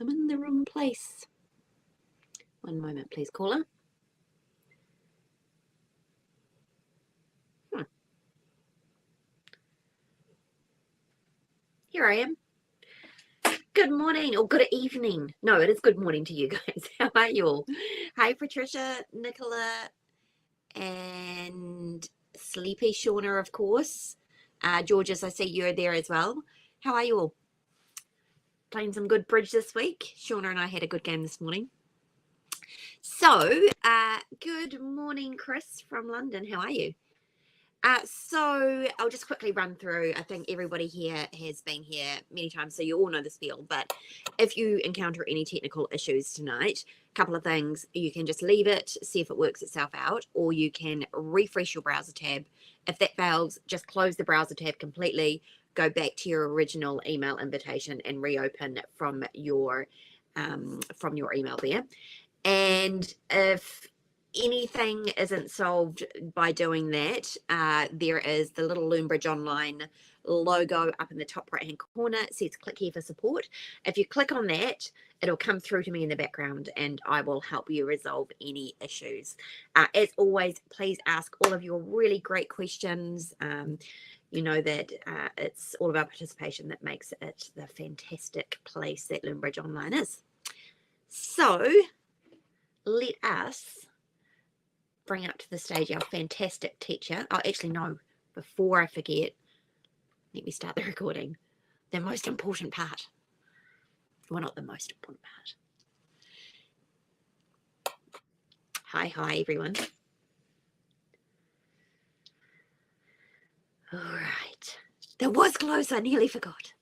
I'm in the wrong place. One moment, please, caller. Here I am. Good morning or good evening. No, it is good morning to you guys. How are you all? Hi, Patricia, Nicola, and Sleepy Shauna, of course. Georges, I see you're there as well. How are you all? Playing some good bridge this week. Shauna and I had a good game this morning. So, good morning, Chris from London. How are you? So I'll just quickly run through. I think everybody here has been here many times, so you all know the spiel. But if you encounter any technical issues tonight, a couple of things. You can just leave it, see if it works itself out, or you can refresh your browser tab. If that fails, just close the browser tab completely, go back to your original email invitation and reopen from your email there. And if anything isn't solved by doing that, there is the little Loonbridge Online logo up in the top right hand corner. It says click here for support. If you click on that, it'll come through to me in the background and I will help you resolve any issues. As always, please ask all of your really great questions. You know that it's all of our participation that makes it the fantastic place that Loonbridge Online is. So let us bring up to the stage our fantastic teacher. Oh, actually, no, before I forget, let me start the recording. The most important part. Well, not the most important part. Hi, everyone. All right. That was close. I nearly forgot.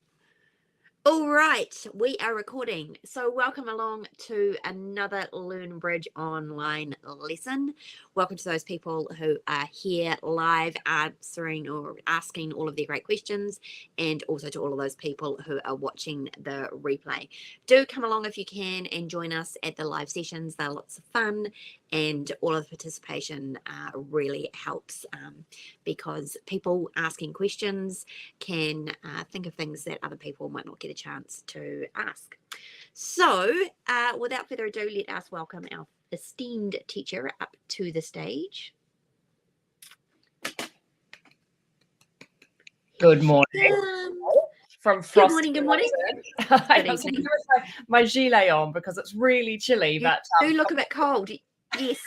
All right, we are recording. So welcome along to another Loonbridge Online lesson. Welcome to those people who are here live answering or asking all of their great questions, and also to all of those people who are watching the replay. Do come along if you can and join us at the live sessions. They're lots of fun, and all of the participation really helps because people asking questions can think of things that other people might not get a chance to ask. So without further ado, let us welcome our esteemed teacher up to the stage. Good morning. From Frosty. Good morning. I have my gilet on because it's really chilly. You but do look a bit cold. Yes.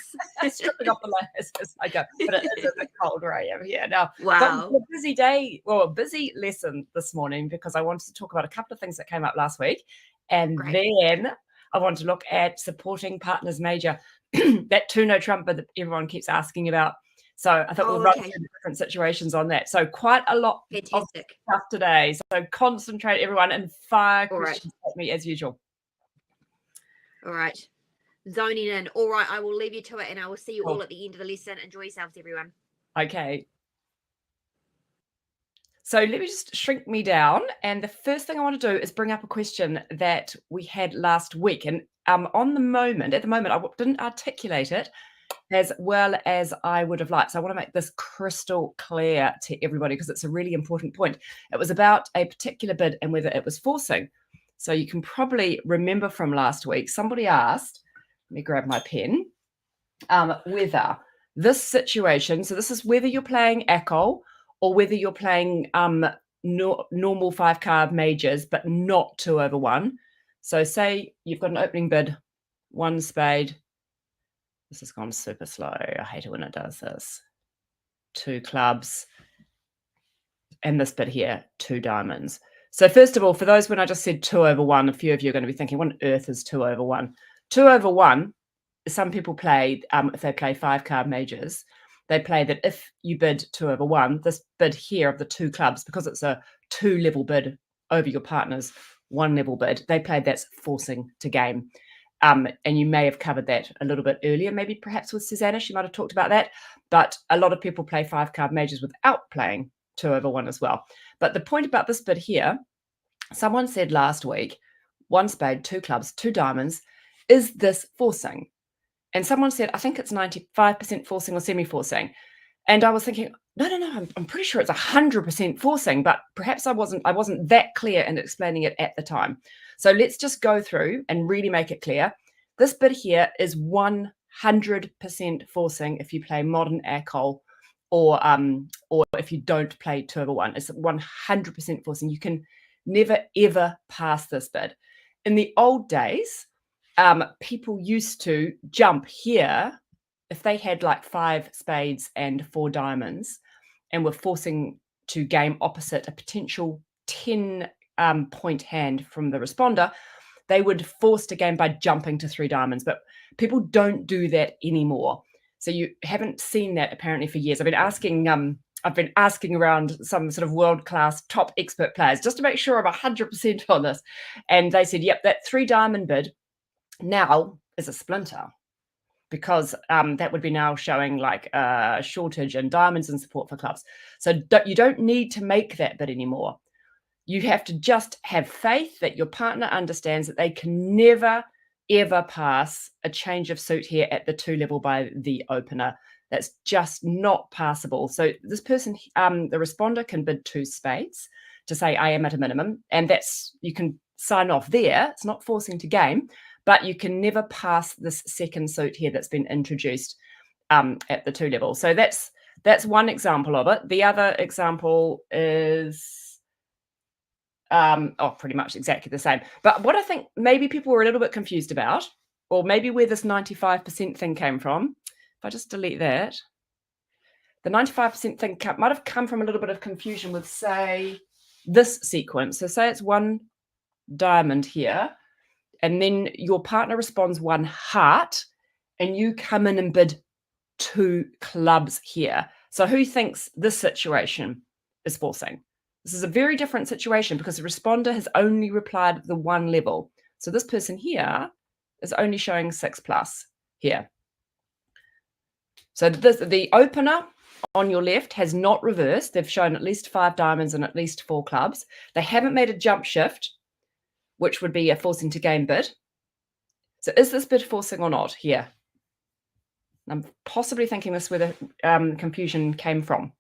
Stripping off the layers as I go. But it is a bit cold where I am here now. Wow. Got a busy day, well, a busy lesson this morning because I wanted to talk about a couple of things that came up last week. And then I want to look at supporting partners major, that no Trump that everyone keeps asking about. So I thought we'll run through the different situations on that. So quite a lot of stuff today. So concentrate, everyone, and fire questions at me as usual. All right. Zoning in. All right, I will leave you to it and I will see you all at the end of the lesson. Enjoy yourselves, everyone. Okay. So let me just shrink me down. And the first thing I want to do is bring up a question that we had last week. And at the moment, I didn't articulate it as well as I would have liked. So I want to make this crystal clear to everybody because it's a really important point. It was about a particular bid and whether it was forcing. So you can probably remember from last week, somebody asked, let me grab my pen, whether this situation, so this is whether you're playing ACOL or whether you're playing normal 5-card majors, but not 2 over 1. So say you've got an opening bid, 1 spade. This has gone super slow. I hate it when it does this. 2 clubs. And this bit here, 2 diamonds. So first of all, for those when I just said 2 over 1, a few of you are going to be thinking, what on earth is 2 over 1? 2 over 1, some people play, if they play 5-card majors, they play that if you bid 2 over 1, this bid here of the 2 clubs, because it's a 2-level bid over your partner's 1-level bid, they play that's forcing to game. And you may have covered that a little bit earlier, maybe perhaps with Susanna, she might have talked about that. But a lot of people play 5-card majors without playing 2 over 1 as well. But the point about this bit here, someone said last week, 1 spade, 2 clubs, 2 diamonds, is this forcing? And someone said, I think it's 95% forcing or semi-forcing. And I was thinking, No, I'm pretty sure it's 100% forcing, but perhaps I wasn't that clear in explaining it at the time. So let's just go through and really make it clear. This bit here is 100% forcing if you play modern ACOL or if you don't play Turbo One. It's 100% forcing. You can never ever pass this bit. In the old days, people used to jump here if they had like 5 spades and 4 diamonds and were forcing to game opposite a potential 10 point hand from the responder, they would force to game by jumping to 3 diamonds. But people don't do that anymore. So you haven't seen that apparently for years. I've been asking around some sort of world-class top expert players just to make sure I'm 100% on this. And they said, yep, that 3 diamond bid now is a splinter, because that would be now showing like a shortage in diamonds and support for clubs. So you don't need to make that bid anymore. You have to just have faith that your partner understands that they can never, ever pass a change of suit here at the 2 level by the opener. That's just not passable. So this person, the responder, can bid 2 spades to say, I am at a minimum. And you can sign off there. It's not forcing to game, but you can never pass this second suit here that's been introduced at the 2 level. So that's one example of it. The other example is pretty much exactly the same. But what I think maybe people were a little bit confused about, or maybe where this 95% thing came from, if I just delete that, the 95% thing might have come from a little bit of confusion with, say, this sequence. So say it's 1 diamond here, and then your partner responds 1 heart, and you come in and bid 2 clubs here. So who thinks this situation is forcing? This is a very different situation because the responder has only replied the 1 level. So this person here is only showing 6+ here. So the opener on your left has not reversed. They've shown at least 5 diamonds and at least 4 clubs. They haven't made a jump shift, which would be a forcing to game bid. So is this bid forcing or not here? I'm possibly thinking this is where the confusion came from.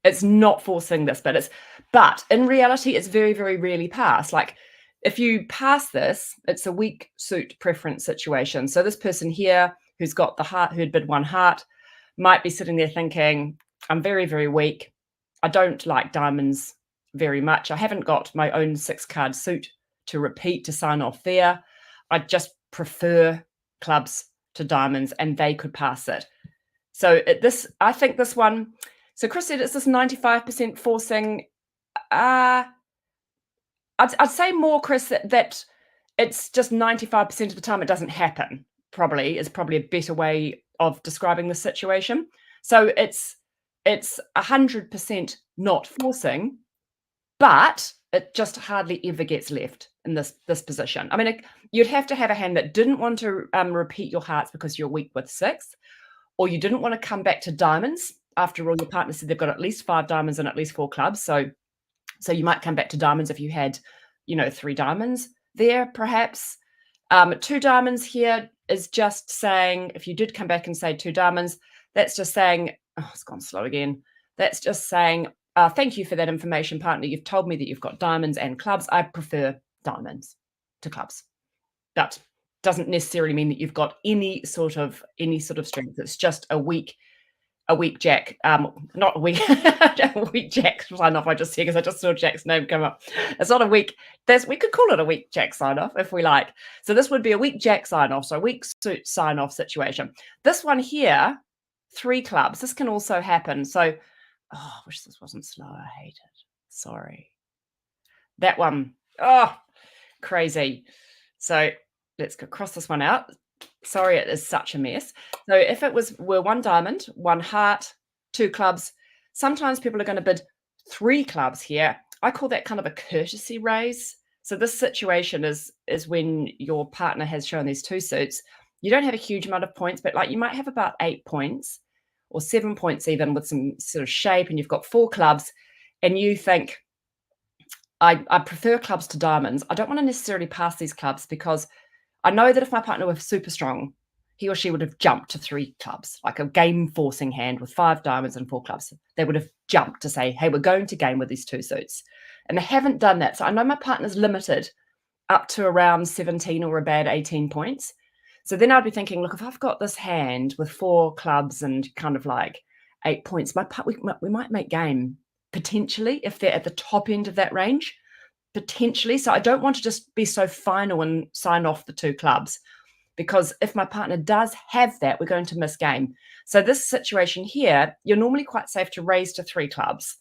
It's not forcing this bid. But in reality, it's very, very rarely passed. Like if you pass this, it's a weak suit preference situation. So this person here who's got the heart, who'd bid 1 heart, might be sitting there thinking, I'm very, very weak. I don't like diamonds very much. I haven't got my own 6-card suit to repeat to sign off there. I just prefer clubs to diamonds, and they could pass it. So I think this one. So Chris said it's this 95% forcing. I'd say more, Chris, that it's just 95% of the time it doesn't happen. Probably is probably a better way of describing the situation. So it's 100% not forcing, but it just hardly ever gets left in this position. I mean, you'd have to have a hand that didn't want to repeat your hearts because you're weak with 6, or you didn't want to come back to diamonds. After all, your partner said they've got at least 5 diamonds and at least 4 clubs. So you might come back to diamonds if you had, 3 diamonds there, perhaps. 2 diamonds here is just saying, if you did come back and say 2 diamonds, that's just saying, oh, it's gone slow again. That's just saying, thank you for that information, partner. You've told me that you've got diamonds and clubs. I prefer diamonds to clubs. That doesn't necessarily mean that you've got any sort of strength. It's just a weak Jack, not a weak, a weak Jack sign off. I just see because I just saw Jack's name come up. It's not a weak. We could call it a weak Jack sign off if we like. So this would be a weak Jack sign off. So a weak suit sign off situation. This one here, 3 clubs. This can also happen. So, I wish this wasn't slow. I hate it. Sorry. That one. Oh, crazy. So let's go cross this one out. Sorry, it is such a mess. So if it were 1 diamond, 1 heart, 2 clubs, sometimes people are going to bid 3 clubs here. I call that kind of a courtesy raise. So this situation is when your partner has shown these 2 suits. You don't have a huge amount of points, but like you might have about 8 points or 7 points even with some sort of shape, and you've got 4 clubs, and you think, I prefer clubs to diamonds. I don't want to necessarily pass these clubs because I know that if my partner were super strong, he or she would have jumped to 3 clubs, like a game forcing hand with 5 diamonds and 4 clubs. They would have jumped to say, hey, we're going to game with these 2 suits. And they haven't done that. So I know my partner's limited up to around 17 or a bad 18 points. So then I'd be thinking, look, if I've got this hand with 4 clubs and kind of like 8 points, we might make game potentially if they're at the top end of that range, potentially. So I don't want to just be so final and sign off the 2 clubs, because if my partner does have that, we're going to miss game. So this situation here, you're normally quite safe to raise to 3 clubs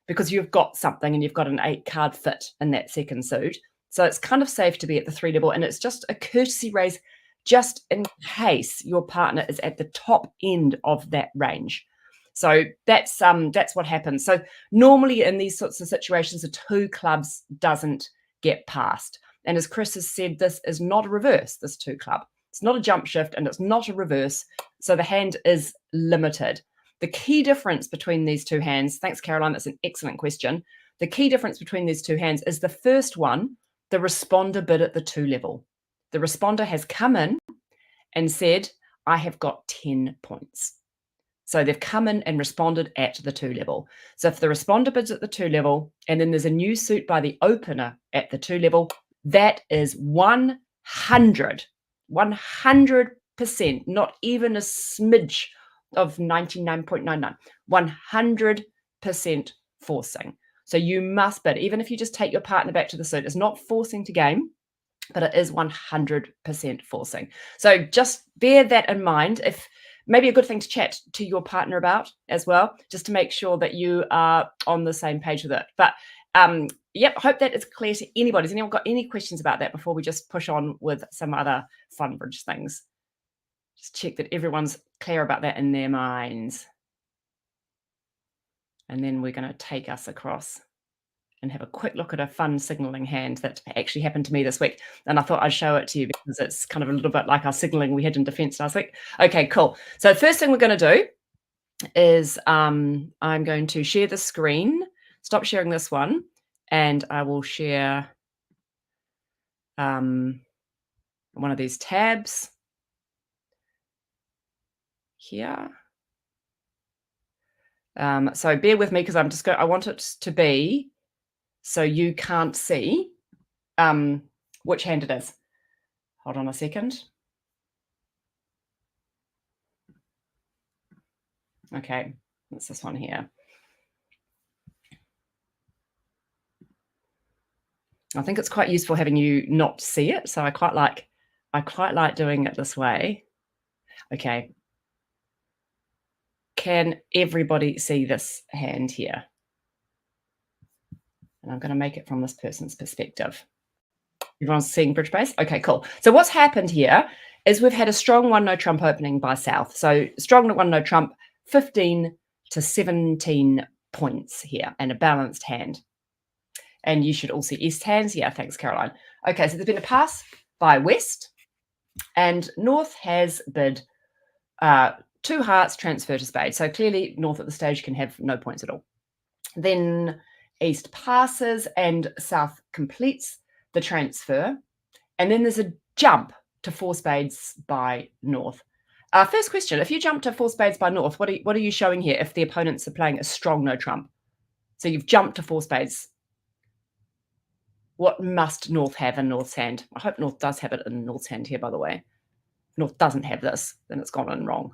because you've got something and you've got an 8 card fit in that second suit. So it's kind of safe to be at the 3 level, and it's just a courtesy raise just in case your partner is at the top end of that range. So that's what happens. So normally in these sorts of situations, the 2 clubs doesn't get passed. And as Chris has said, this is not a reverse, this 2 club. It's not a jump shift and it's not a reverse. So the hand is limited. The key difference between these 2 hands, thanks, Caroline, that's an excellent question. The key difference between these 2 hands is the first one, the responder bid at the 2 level. The responder has come in and said, I have got 10 points. So they've come in and responded at the 2 level. So if the responder bids at the 2 level and then there's a new suit by the opener at the 2 level, that is 100%, not even a smidge of 99.99, 100% forcing. So you must bid, even if you just take your partner back to the suit. It's not forcing to game, but it is 100% forcing. So just bear that in mind. If maybe a good thing to chat to your partner about as well, just to make sure that you are on the same page with it. But yep, hope that is clear to anybody. Has anyone got any questions about that before we just push on with some other fun bridge things? Just check that everyone's clear about that in their minds. And then we're going to take us across and have a quick look at a fun signaling hand that actually happened to me this week. And I thought I'd show it to you because it's kind of a little bit like our signaling we had in defense last week. Okay, cool. So the first thing we're going to do is I'm going to share the screen, stop sharing this one, and I will share one of these tabs here. So bear with me because I want it to be so you can't see which hand it is. Hold on a second. Okay, it's this one here. I think it's quite useful having you not see it. So I quite like doing it this way. Okay. Can everybody see this hand here? And I'm going to make it from this person's perspective. Everyone's seeing bridge base? Okay, cool. So what's happened here is we've had a strong 1-no trump opening by South. So strong 1-no trump, 15 to 17 points here, and a balanced hand. And you should all see East hands. Yeah, thanks, Caroline. Okay, so there's been a pass by West, and North has bid 2 hearts, transfer to spade. So clearly North at the stage can have no points at all. Then East passes and South completes the transfer. And then there's a jump to 4 spades by North. First question, if you jump to 4 spades by North, what are you showing here if the opponents are playing a strong no trump? So you've jumped to 4 spades. What must North have in North's hand? I hope North does have it in North's hand here, by the way. If North doesn't have this, then it's gone in wrong.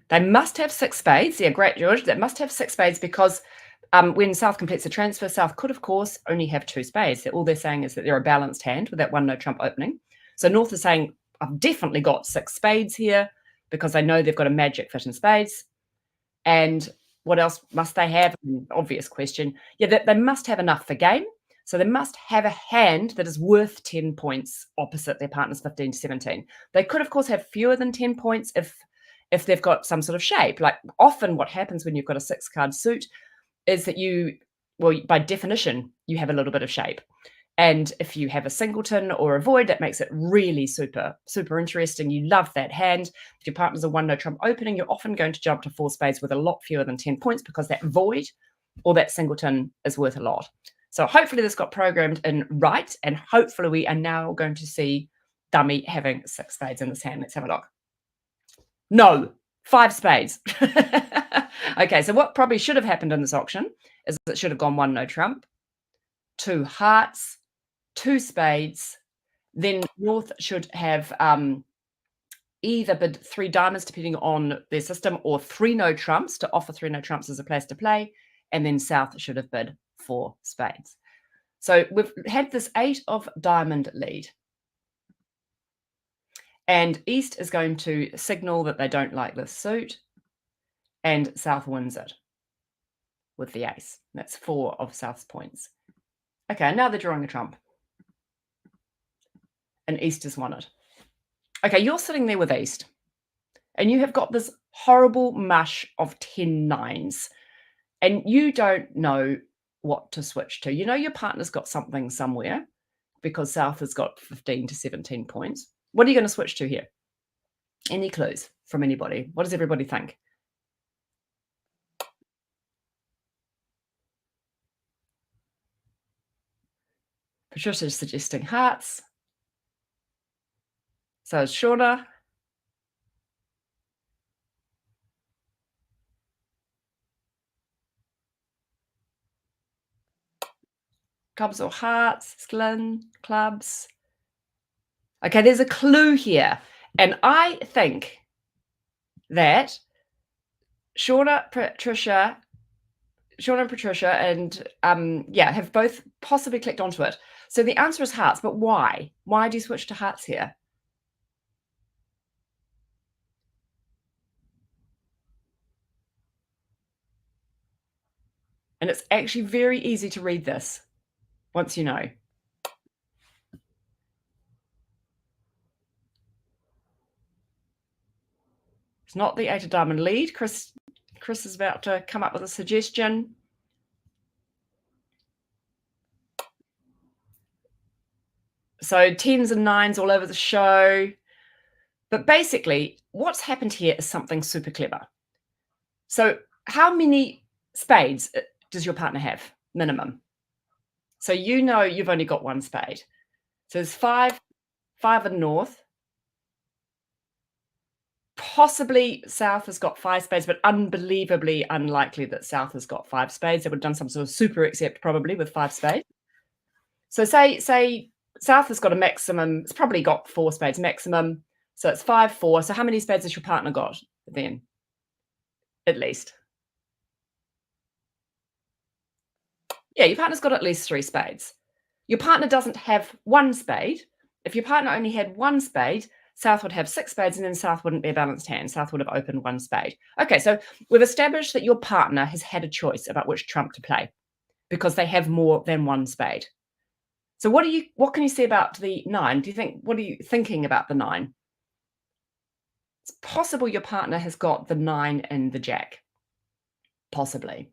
They must have 6 spades. Yeah, great, George. They must have 6 spades because when South completes the transfer, South could, of course, only have 2 spades. All they're saying is that they're a balanced hand with that 1-no trump opening. So North is saying, I've definitely got 6 spades here because they know they've got a magic fit in spades. And what else must they have? Obvious question. Yeah, they must have enough for game. So they must have a hand that is worth 10 points opposite their partner's 15 to 17. They could, of course, have fewer than 10 points if they've got some sort of shape. Like often what happens when you've got a 6-card suit is that by definition, you have a little bit of shape. And if you have a singleton or a void, that makes it really super, super interesting. You love that hand. If your partner's a 1-no trump opening, you're often going to jump to 4 spades with a lot fewer than 10 points because that void or that singleton is worth a lot. So hopefully this got programmed in right, and hopefully we are now going to see dummy having 6 spades in his hand. Let's have a look. No, 5 spades. Okay, so what probably should have happened in this auction is it should have gone 1 no trump, 2 hearts, 2 spades. Then North should have either bid 3 diamonds, depending on their system, or 3 no trumps to offer 3 no trumps as a place to play. And then South should have bid 4 spades. So we've had this 8 of diamond lead. And East is going to signal that they don't like this suit. And South wins it with the ace. That's 4 of South's points. Okay, now they're drawing a trump. And East has won it. Okay, you're sitting there with East. And you have got this horrible mush of 10 nines. And you don't know what to switch to. You know your partner's got something somewhere because South has got 15 to 17 points. What are you going to switch to here? Any clues from anybody? What does everybody think? Patricia's suggesting hearts. So is Shauna. Clubs or hearts, Sklin, clubs. Okay, there's a clue here. And I think that Shauna and Patricia and have both possibly clicked onto it. So the answer is hearts, but why? Why do you switch to hearts here? And it's actually very easy to read this once you know. It's not the 8 of diamond lead. Chris is about to come up with a suggestion. So 10s and 9s all over the show. But basically, what's happened here is something super clever. So how many spades does your partner have, minimum? So you know you've only got 1 spade. So there's 5 in North. Possibly South has got 5 spades, but unbelievably unlikely that South has got 5 spades. They would have done some sort of super accept probably with 5 spades. So say South has got a maximum, it's probably got 4 spades maximum. So it's 5, 4. So how many spades has your partner got then? At least. Yeah, your partner's got at least 3 spades. Your partner doesn't have 1 spade. If your partner only had 1 spade, South would have 6 spades, and then South wouldn't be a balanced hand. South would have opened 1 spade. Okay, so we've established that your partner has had a choice about which trump to play because they have more than 1 spade. So what can you say about the 9? What are you thinking about the 9? It's possible your partner has got the 9 and the jack. Possibly.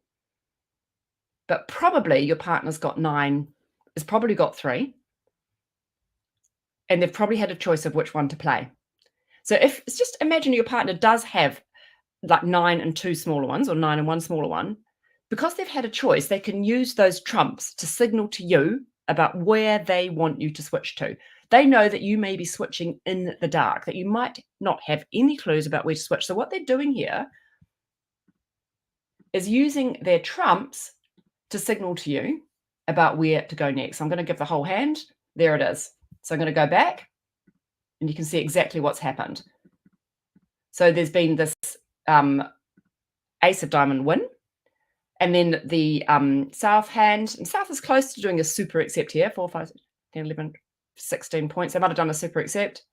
But probably your partner's got 9, has probably got 3. And they've probably had a choice of which one to play. So if just imagine your partner does have like 9 and 2 smaller ones, or 9 and 1 smaller one, because they've had a choice, they can use those trumps to signal to you about where they want you to switch to. They know that you may be switching in the dark, that you might not have any clues about where to switch. So what they're doing here is using their trumps to signal to you about where to go next. I'm going to give the whole hand. There it is. So I'm going to go back, and you can see exactly what's happened. So there's been this ace of diamond win, and then the South hand, and South is close to doing a super accept here, 4, 5, 10, 11, 16 points. They might have done a super accept.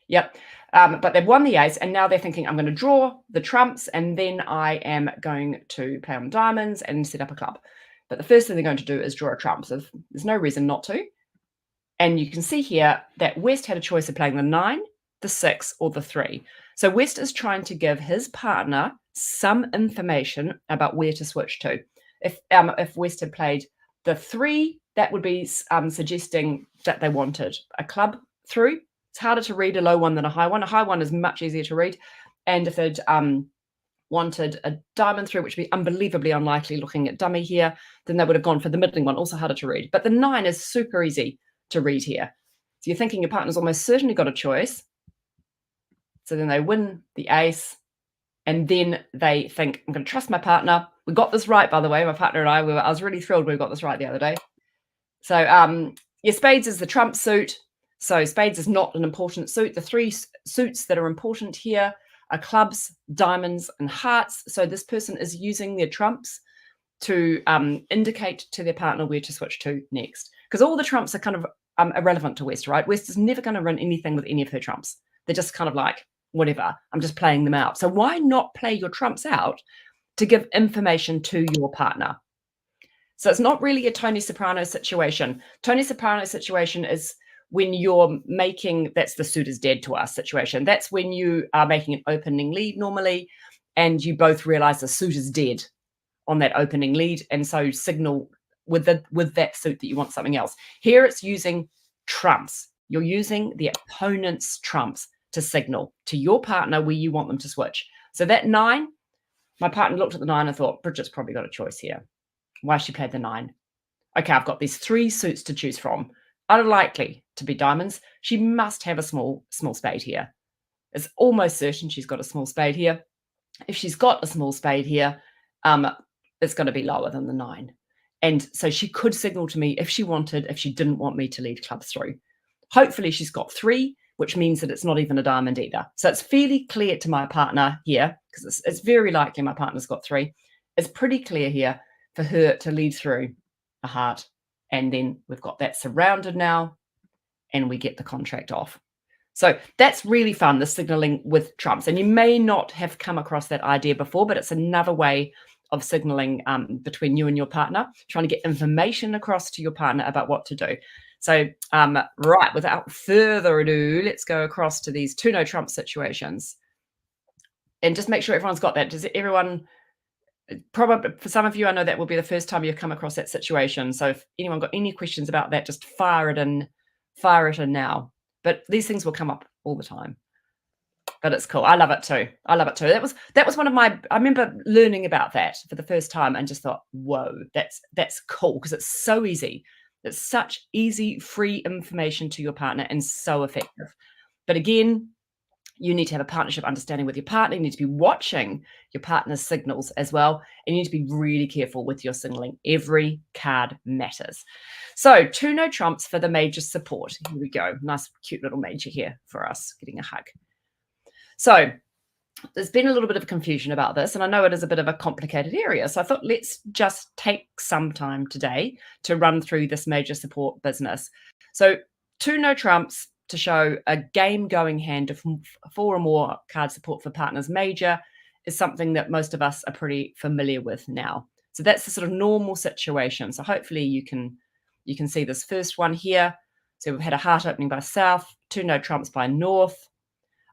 Yep. But they've won the ace, and now they're thinking, I'm going to draw the trumps, and then I am going to play on diamonds and set up a club. But the first thing they're going to do is draw a trump. So there's no reason not to. And you can see here that West had a choice of playing the 9, the 6, or the 3. So West is trying to give his partner some information about where to switch to. If West had played the 3, that would be suggesting that they wanted a club through. It's harder to read a low one than a high one. A high one is much easier to read. And if they'd wanted a diamond through, which would be unbelievably unlikely looking at dummy here, then they would have gone for the middling one, also harder to read. But the 9 is super easy to read here. So you're thinking your partner's almost certainly got a choice. So then they win the ace, and then they think, I'm going to trust my partner. We got this right, by the way, my partner and I was really thrilled we got this right the other day. So your spades is the trump suit. So spades is not an important suit. The 3 suits that are important here are clubs, diamonds, and hearts. So this person is using their trumps to indicate to their partner where to switch to next. Because all the trumps are kind of irrelevant to West, right? West is never going to run anything with any of her trumps. They're just kind of like, whatever, I'm just playing them out. So why not play your trumps out to give information to your partner? So it's not really a Tony Soprano situation. Tony Soprano situation is when you're making, that's the suit is dead to us situation. That's when you are making an opening lead normally, and you both realize the suit is dead on that opening lead, and so signal with that suit that you want something else. Here it's using trumps. You're using the opponent's trumps to signal to your partner where you want them to switch. So that 9, my partner looked at the 9 and thought, Bridget's probably got a choice here. Why she played the 9? Okay, I've got these 3 suits to choose from. Unlikely to be diamonds. She must have a small spade here. It's almost certain she's got a small spade here. If she's got a small spade here, it's going to be lower than the 9. And so she could signal to me if she wanted, if she didn't want me to lead clubs through. Hopefully she's got 3, which means that it's not even a diamond either. So it's fairly clear to my partner here, because it's very likely my partner's got 3. It's pretty clear here for her to lead through a heart. And then we've got that surrounded now, and we get the contract off. So that's really fun, the signaling with trumps. And you may not have come across that idea before, but it's another way of signaling between you and your partner, trying to get information across to your partner about what to do. So, right, without further ado, let's go across to these 2 no trump situations. And just make sure everyone's got that. Does everyone, probably for some of you, I know that will be the first time you've come across that situation. So if anyone got any questions about that, just fire it in now. But these things will come up all the time. But it's cool. I love it too. That was one of my, I remember learning about that for the first time and just thought, whoa, that's cool, because it's so easy. It's such easy, free information to your partner and so effective. But again, you need to have a partnership understanding with your partner. You need to be watching your partner's signals as well. And you need to be really careful with your signaling. Every card matters. So 2 no trumps for the major support. Here we go. Nice, cute little major here for us, getting a hug. So there's been a little bit of confusion about this, and I know it is a bit of a complicated area. So I thought let's just take some time today to run through this major support business. So 2 no trumps to show a game-going hand of 4 or more card support for partners major is something that most of us are pretty familiar with now. So that's the sort of normal situation. So hopefully you can see this first one here. So we've had a heart opening by south, 2 no trumps by north.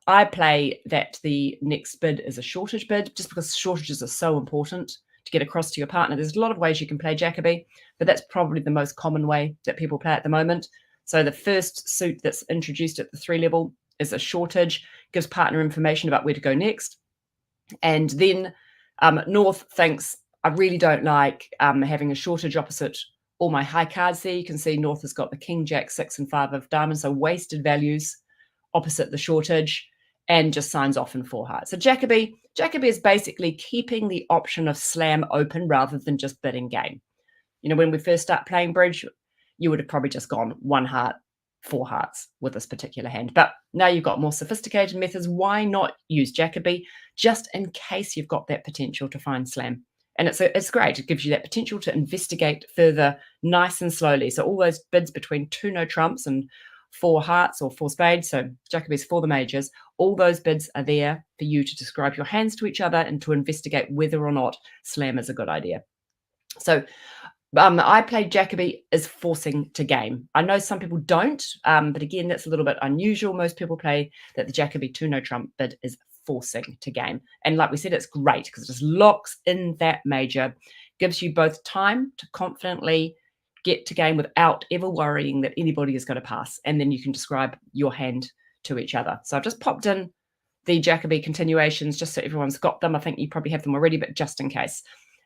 I play that the next bid is a shortage bid, just because shortages are so important to get across to your partner. There's a lot of ways you can play Jacoby, but that's probably the most common way that people play at the moment. So the first suit that's introduced at the 3 level is a shortage, gives partner information about where to go next. And then North thinks, I really don't like having a shortage opposite all my high cards there. You can see North has got the King, Jack, 6, and 5 of diamonds, so wasted values opposite the shortage, and just signs off in 4 hearts. So Jacoby is basically keeping the option of slam open rather than just bidding game. You know, when we first start playing bridge, you would have probably just gone 1 heart, 4 hearts with this particular hand. But now you've got more sophisticated methods. Why not use Jacoby just in case you've got that potential to find slam? And it's great. It gives you that potential to investigate further nice and slowly. So all those bids between 2 no trumps and 4 hearts or 4 spades, so Jacoby's for the majors, all those bids are there for you to describe your hands to each other and to investigate whether or not slam is a good idea. So I play Jacoby as forcing to game. I know some people don't, but again, that's a little bit unusual. Most people play that the Jacoby 2 no trump bid is forcing to game. And like we said, it's great because it just locks in that major, gives you both time to confidently get to game without ever worrying that anybody is going to pass. And then you can describe your hand to each other. So I've just popped in the Jacoby continuations, just so everyone's got them. I think you probably have them already, but just in case.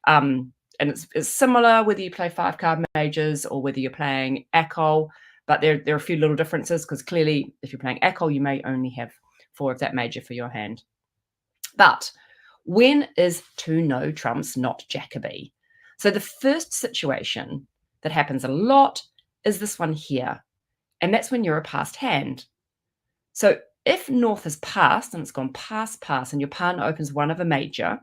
And it's similar whether you play 5-card majors or whether you're playing ACOL, but there are a few little differences, because clearly if you're playing ACOL, you may only have 4 of that major for your hand. But when is 2 no trumps not Jacoby? So the first situation that happens a lot is this one here, and that's when you're a passed hand. So if North has passed and it's gone pass, and your partner opens one of a major,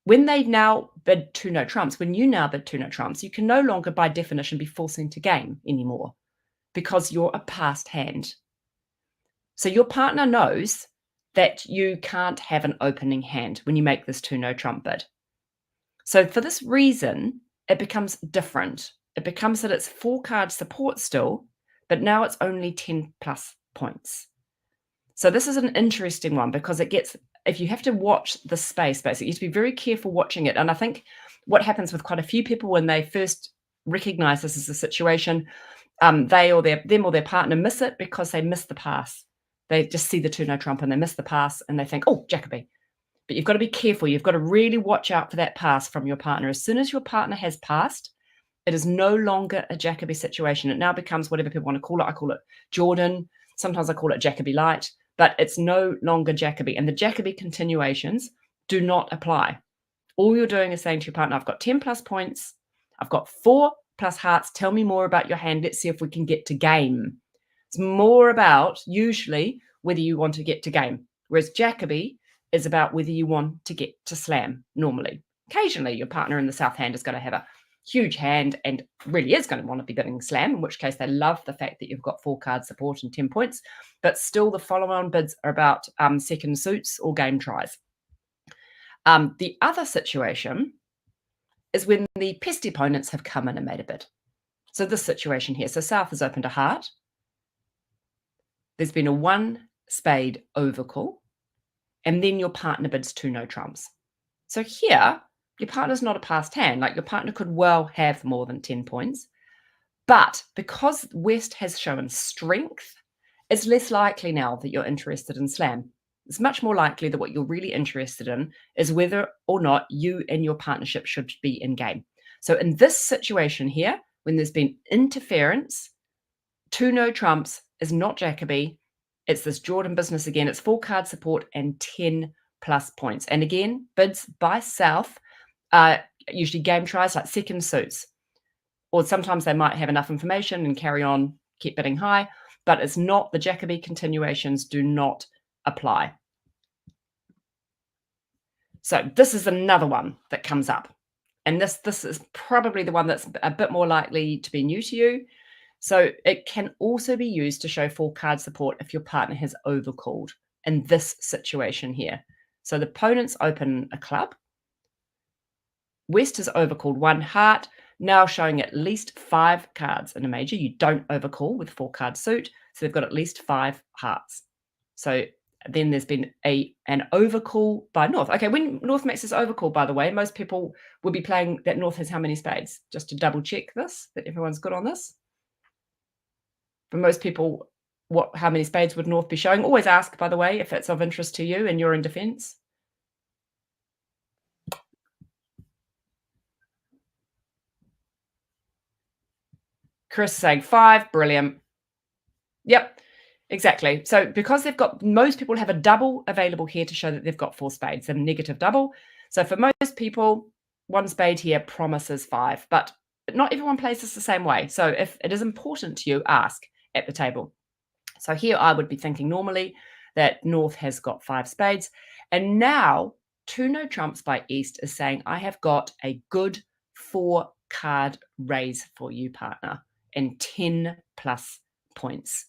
when they now bid 2 no trumps, when you now bid 2 no trumps, you can no longer by definition be forcing to game anymore, because you're a passed hand. So your partner knows that you can't have an opening hand when you make this 2 no trump bid. So for this reason, it becomes different. It becomes that it's 4-card support still, but now it's only 10 plus points. So this is an interesting one, because it gets, if you have to watch the space, basically, you have to be very careful watching it. And I think what happens with quite a few people when they first recognize this as a situation, them or their partner miss it because they miss the pass. They just see the 2 no trump and they miss the pass and they think, oh, Jacoby. But you've got to be careful. You've got to really watch out for that pass from your partner. As soon as your partner has passed, it is no longer a Jacoby situation. It now becomes whatever people want to call it. I call it Jordan. Sometimes I call it Jacoby Light, but it's no longer Jacoby. And the Jacoby continuations do not apply. All you're doing is saying to your partner, I've got 10 plus points. I've got 4 plus hearts. Tell me more about your hand. Let's see if we can get to game. It's more about usually whether you want to get to game, whereas Jacoby is about whether you want to get to slam normally. Occasionally, your partner in the south hand is going to have a huge hand and really is going to want to be bidding slam, in which case they love the fact that you've got 4-card support and 10 points, but still the follow-on bids are about second suits or game tries. The other situation is when the pesty opponents have come in and made a bid. So this situation here, so south has opened a heart. There's been a 1 spade overcall, and then your partner bids 2 no trumps. So here, your partner's not a passed hand. Like, your partner could well have more than 10 points. But because West has shown strength, it's less likely now that you're interested in slam. It's much more likely that what you're really interested in is whether or not you and your partnership should be in game. So in this situation here, when there's been interference, 2 no trumps is not Jacoby. It's this Jordan business again. It's 4-card support and 10 plus points. And again, bids by south are usually game tries like second suits. Or sometimes they might have enough information and carry on, keep bidding high. But it's not, the Jacoby continuations do not apply. So this is another one that comes up. And this is probably the one that's a bit more likely to be new to you. So it can also be used to show 4-card support if your partner has overcalled in this situation here. So the opponents open a club. West has overcalled 1 heart, now showing at least 5 cards in a major. You don't overcall with 4-card suit, so they've got at least 5 hearts. So then there's been an overcall by North. Okay, when North makes this overcall, by the way, most people will be playing that North has how many spades? Just to double check this, that everyone's good on this. For most people, how many spades would North be showing? Always ask, by the way, if it's of interest to you and you're in defense. Chris saying 5, brilliant. Yep, exactly. So because they've got, most people have a double available here to show that they've got 4 spades, a negative double. So for most people, 1 spade here promises 5, but not everyone plays this the same way. So if it is important to you, ask at the table. So here I would be thinking normally that North has got 5 spades. And now 2 no trumps by East is saying, I have got a good 4-card raise for you, partner, and 10 plus points.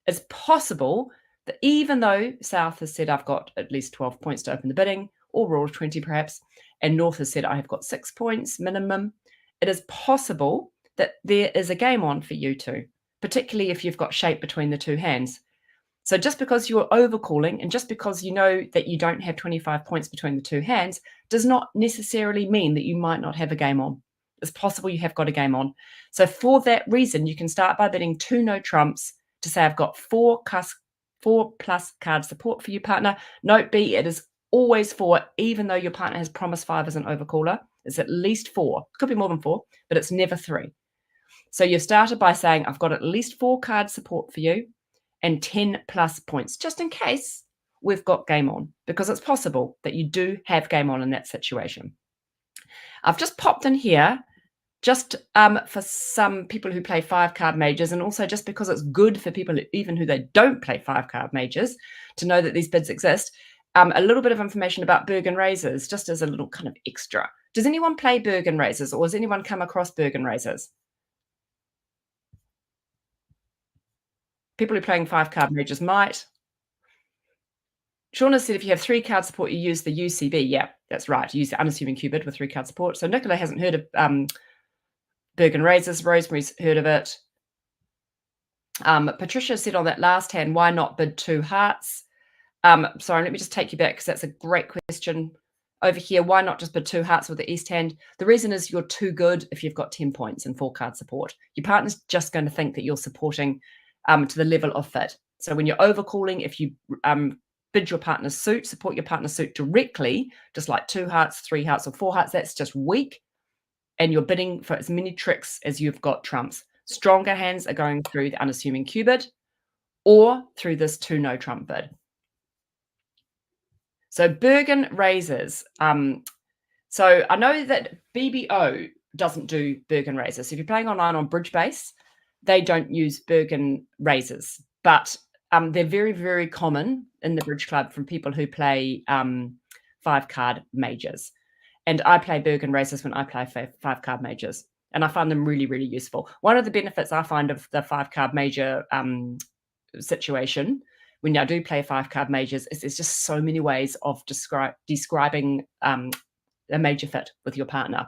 It's possible that even though South has said I've got at least 12 points to open the bidding, or roll 20 perhaps, and North has said I have got 6 points minimum, it is possible that there is a game on for you two, particularly if you've got shape between the 2 hands. So just because you're overcalling and just because you know that you don't have 25 points between the 2 hands does not necessarily mean that you might not have a game on. It's possible you have got a game on. So for that reason, you can start by bidding 2 no trumps to say I've got 4 4+ card support for your partner. Note B, it is always 4, even though your partner has promised 5 as an overcaller. It's at least 4. Could be more than 4, but it's never 3. So you started by saying, I've got at least 4 card support for you and 10+ points, just in case we've got game on, because it's possible that you do have game on in that situation. I've just popped in here just for some people who play 5-card majors, and also just because it's good for people even who they don't play 5-card majors to know that these bids exist. A little bit of information about Bergen Razors, just as a little kind of extra. Does anyone play Bergen Razors, or has anyone come across Bergen Razors? People who are playing 5-card majors might. Shauna said if you have 3-card support, you use the UCB. Yeah, that's right. You use the unassuming Q-bid with 3-card support. So Nicola hasn't heard of Bergen Razors. Rosemary's heard of it. Patricia said on that last hand, why not bid 2 hearts? Sorry, let me just take you back because that's a great question. Over here, why not just bid 2 hearts with the east hand? The reason is you're too good if you've got 10 points and 4-card support. Your partner's just going to think that you're supporting to the level of fit. So when you're overcalling, if you bid your partner's suit, support your partner's suit directly, just like 2 hearts, 3 hearts, or 4 hearts, that's just weak. And you're bidding for as many tricks as you've got trumps. Stronger hands are going through the unassuming Q bid or through this 2 no trump bid. So Bergen Razors. So I know that BBO doesn't do Bergen Razors. So if you're playing online on Bridge Base, they don't use Bergen Razors, but they're very, very common in the Bridge Club from people who play 5-card majors. And I play Bergen Razors when I play 5-card majors, and I find them really, really useful. One of the benefits I find of the 5-card major situation when I do play 5-card majors is there's just so many ways of describing a major fit with your partner,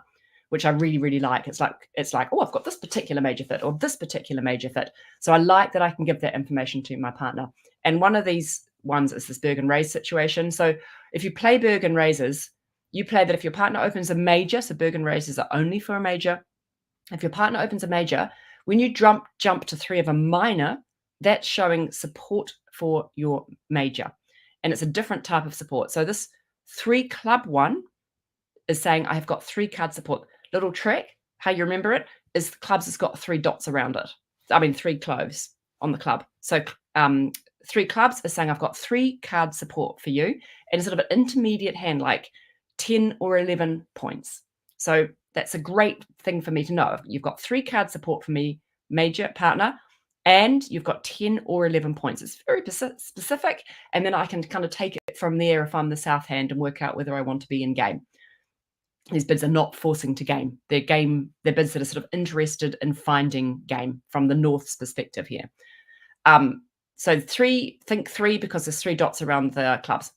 which I really, really like. It's like, oh, I've got this particular major fit or this particular major fit. So I like that I can give that information to my partner. And one of these ones is this Bergen Raise situation. So if you play Bergen Razors, you play that if your partner opens a major, so Bergen Razors are only for a major. If your partner opens a major, when you jump to 3 of a minor, that's showing support for your major. And it's a different type of support. So this 3 club one is saying I have got 3-card support. Little trick, how you remember it, is the clubs has got 3 dots around it. I mean, 3 cloves on the club. So 3 clubs is saying I've got 3-card support for you, and sort of an intermediate hand, like 10 or 11 points. So that's a great thing for me to know. You've got 3-card support for me, major partner, and you've got 10 or 11 points. It's very specific, and then I can kind of take it from there if I'm the south hand and work out whether I want to be in game. These bids are not forcing to game. They're bids that are sort of interested in finding game from the North's perspective here. So 3 because there's 3 dots around the clubs.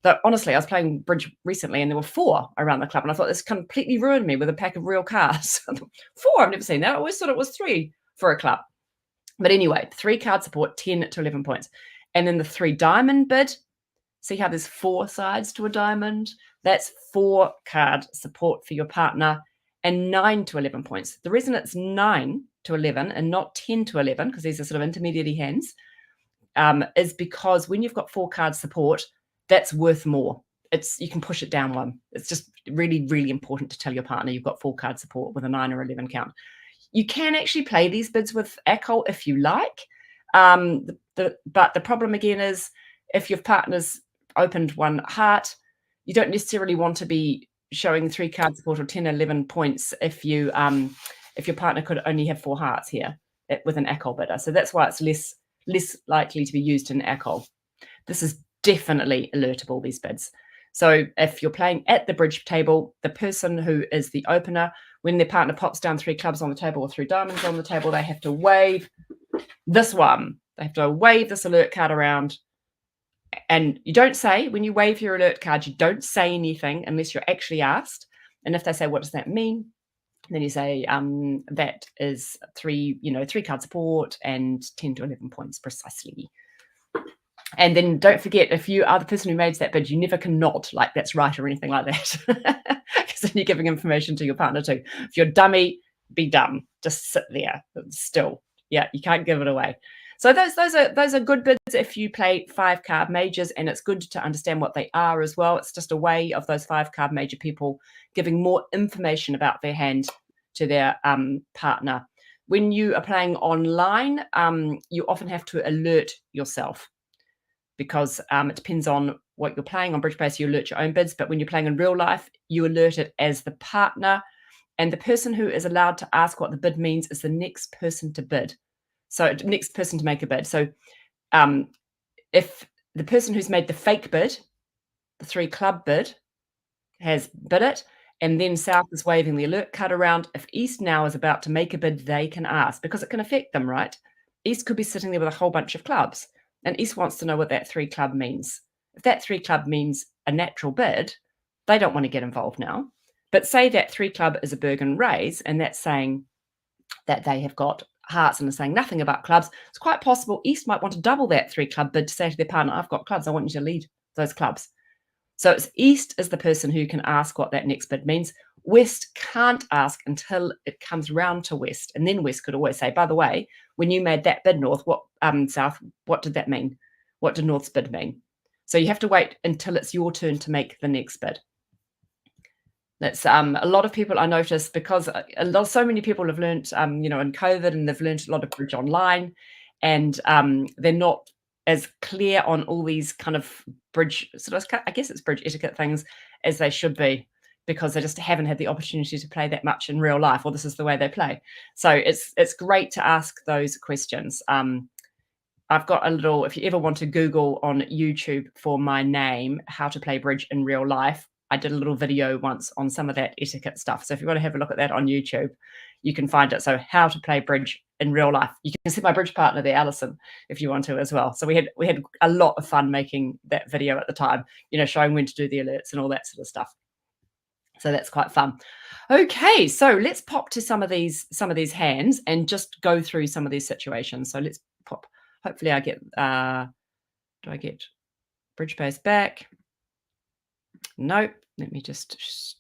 But honestly, I was playing bridge recently and there were 4 around the club, and I thought this completely ruined me with a pack of real cards. 4, I've never seen that. I always thought it was 3 for a club. But anyway, 3-card support, 10 to 11 points. And then the 3 diamond bid, see how there's 4 sides to a diamond? That's 4-card support for your partner and 9 to 11 points. The reason it's 9 to 11 and not 10 to 11, because these are sort of intermediary hands, is because when you've got 4-card support, that's worth more. You can push it down 1. It's just really, really important to tell your partner you've got 4-card support with a 9 or 11 count. You can actually play these bids with ACOL if you like. But the problem again is if your partner's opened 1 heart, you don't necessarily want to be showing 3-card support or 10 or 11 points if your partner could only have 4 hearts here with an ACOL bidder. So that's why it's less likely to be used in ACOL. This is definitely alertable, these bids. So if you're playing at the bridge table, the person who is the opener, when their partner pops down 3 clubs on the table or 3 diamonds on the table, they have to wave this one. They have to wave this alert card around. And you don't say, when you wave your alert card, you don't say anything unless you're actually asked. And if they say, what does that mean? Then you say, that is 3-card support and 10 to 11 points precisely. And then don't forget, if you are the person who made that bid, you never can nod like that's right or anything like that. Because then you're giving information to your partner too. If you're dummy, be dumb. Just sit there still. Yeah, you can't give it away. So those are good bids if you play 5-card majors, and it's good to understand what they are as well. It's just a way of those 5-card major people giving more information about their hand to their partner. When you are playing online, you often have to alert yourself, because it depends on what you're playing. On Bridge Base, you alert your own bids, but when you're playing in real life, you alert it as the partner, and the person who is allowed to ask what the bid means is the next person to bid. So next person to make a bid. So if the person who's made the fake bid, the 3-club bid, has bid it, and then South is waving the alert card around, if East now is about to make a bid, they can ask, because it can affect them, right? East could be sitting there with a whole bunch of clubs, and East wants to know what that 3-club means. If that 3-club means a natural bid, they don't want to get involved now. But say that 3-club is a Bergen raise, and that's saying that they have got hearts and are saying nothing about clubs. It's quite possible East might want to double that 3-club bid to say to their partner, I've got clubs, I want you to lead those clubs. So it's East as the person who can ask what that next bid means. West can't ask until it comes round to West. And then West could always say, by the way, when you made that bid, North, South, what did that mean? What did North's bid mean? So you have to wait until it's your turn to make the next bid. That's a lot of people I noticed, because so many people have learned, in COVID, and they've learned a lot of bridge online, and they're not as clear on all these kind of bridge, I guess it's bridge etiquette things, as they should be, because they just haven't had the opportunity to play that much in real life, or this is the way they play. So it's great to ask those questions. I've got a little, if you ever want to Google on YouTube for my name, how to play bridge in real life, I did a little video once on some of that etiquette stuff. So if you want to have a look at that on YouTube, you can find it. So how to play bridge in real life. You can see my bridge partner there, Alison, if you want to as well. So we had a lot of fun making that video at the time, showing when to do the alerts and all that sort of stuff. So that's quite fun. Okay, so let's pop to some of these hands and just go through some of these situations. So let's pop. Hopefully I get, do I get Bridge Base back? Nope. Let me just